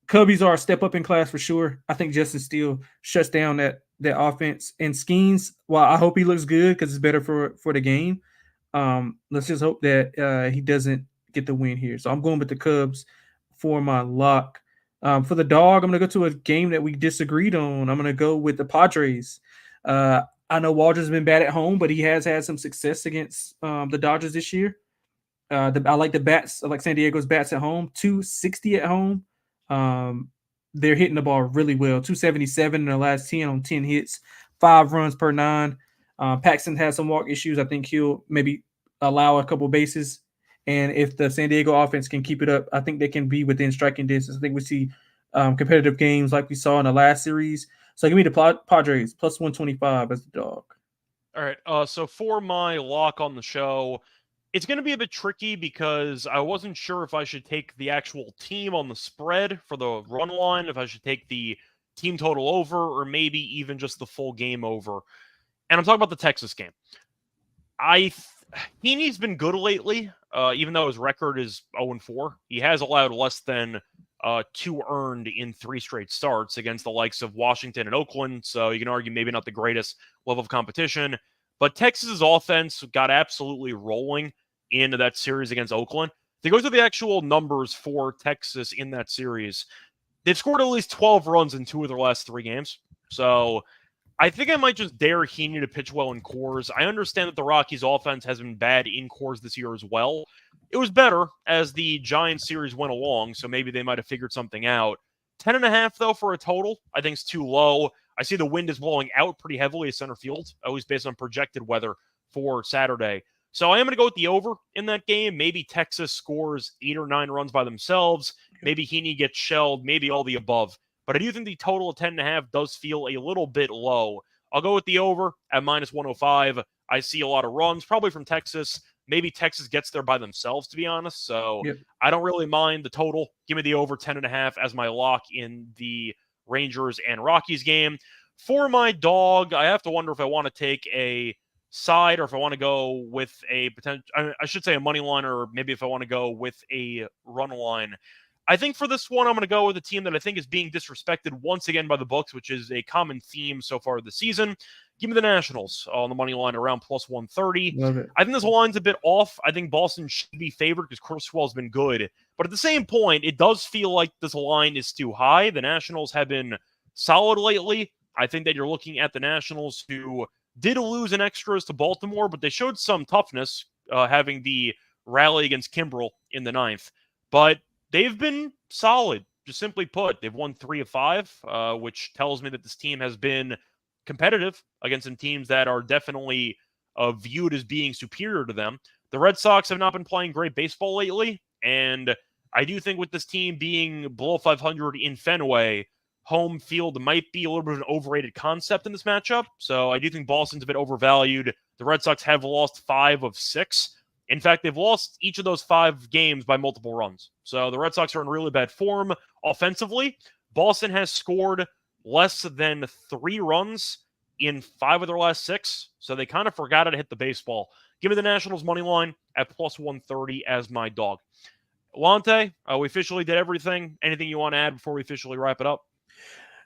Cubbies are a step up in class for sure. I think Justin Steele shuts down that offense. And Skeens, while I hope he looks good because it's better for the game, let's just hope that he doesn't get the win here. So I'm going with the Cubs for my lock. For the dog, I'm going to go to a game that we disagreed on. I'm going to go with the Padres. I know Walter's been bad at home, but he has had some success against the Dodgers this year. I like the bats. I like San Diego's bats at home. 260 at home. They're hitting the ball really well. 277 in their last 10 on 10 hits, 5 runs per 9. Paxton has some walk issues. I think he'll maybe allow a couple bases. And if the San Diego offense can keep it up, I think they can be within striking distance. I think we see competitive games like we saw in the last series. So give me the Padres plus 125 as the dog.
All right. So for my lock on the show, it's going to be a bit tricky because I wasn't sure if I should take the actual team on the spread for the run line, if I should take the team total over, or maybe even just the full game over. And I'm talking about the Texas game. Heaney's been good lately, even though his record is 0-4. He has allowed less than 2 earned in 3 straight starts against the likes of Washington and Oakland. So you can argue maybe not the greatest level of competition. But Texas's offense got absolutely rolling into that series against Oakland. To go to the actual numbers for Texas in that series, they've scored at least 12 runs in 2 of their last 3 games. So I think I might just dare Heaney to pitch well in Coors. I understand that the Rockies' offense has been bad in Coors this year as well. It was better as the Giants series went along, so maybe they might have figured something out. 10.5, though, for a total, I think is too low. I see the wind is blowing out pretty heavily at center field, always based on projected weather for Saturday. So I am going to go with the over in that game. Maybe Texas scores 8 or 9 runs by themselves. Maybe Heaney gets shelled. Maybe all the above. But I do think the total of 10.5 does feel a little bit low. I'll go with the over at minus 105. I see a lot of runs, probably from Texas. Maybe Texas gets there by themselves, to be honest. So I don't really mind the total. Give me the over 10.5 as my lock in the Rangers and Rockies game. For my dog, I have to wonder if I want to take a side or if I want to go with a potential, I should say a money line, or maybe if I want to go with a run line. I think for this one, I'm going to go with a team that I think is being disrespected once again by the books, which is a common theme so far this season. Give me the Nationals on the money line around plus 130.
Love it.
I think this line's a bit off. I think Boston should be favored because Kurzweil's been good. But at the same point, it does feel like this line is too high. The Nationals have been solid lately. I think that you're looking at the Nationals, who did lose in extras to Baltimore, but they showed some toughness having the rally against Kimbrel in the 9th. But they've been solid, just simply put. They've won 3 of 5, which tells me that this team has been competitive against some teams that are definitely viewed as being superior to them. The Red Sox have not been playing great baseball lately, and I do think with this team being below 500 in Fenway, home field might be a little bit of an overrated concept in this matchup. So I do think Boston's a bit overvalued. The Red Sox have lost 5 of 6. In fact, they've lost each of those 5 games by multiple runs. So the Red Sox are in really bad form offensively. Boston has scored less than 3 runs in 5 of their last 6. So they kind of forgot how to hit the baseball. Give me the Nationals money line at plus 130 as my dog. Lonte, we officially did everything. Anything you want to add before we officially wrap it up?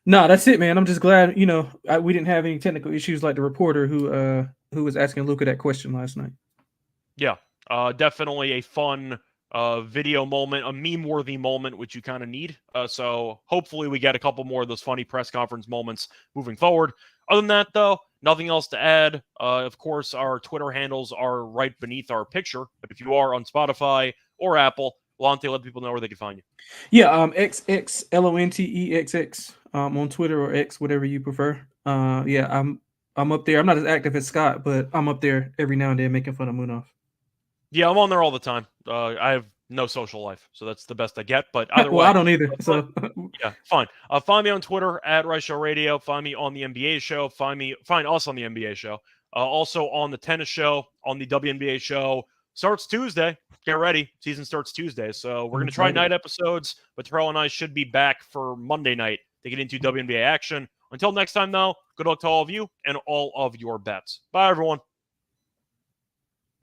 No, that's it, man. I'm just glad, we didn't have any technical issues like the reporter who was asking Luca that question last night.
Yeah, definitely a fun video moment, a meme-worthy moment, which you kind of need. So hopefully we get a couple more of those funny press conference moments moving forward. Other than that, though, nothing else to add. Of course, our Twitter handles are right beneath our picture. But if you are on Spotify or Apple, Lonte, let people know where they can find you.
Yeah, XXLONTEXX on Twitter or X, whatever you prefer. Yeah, I'm up there. I'm not as active as Scott, but I'm up there every now and then making fun of Munaf.
Yeah, I'm on there all the time. I have no social life, so that's the best I get. But either way,
I don't either. So
yeah, fine. Find me on Twitter at Reichel Radio. Find me on the NBA show. Find us on the NBA show. Also on the tennis show, on the WNBA show. Starts Tuesday. Get ready. Season starts Tuesday. So we're going to try night episodes, but Terrell and I should be back for Monday night to get into WNBA action. Until next time, though, good luck to all of you and all of your bets. Bye, everyone.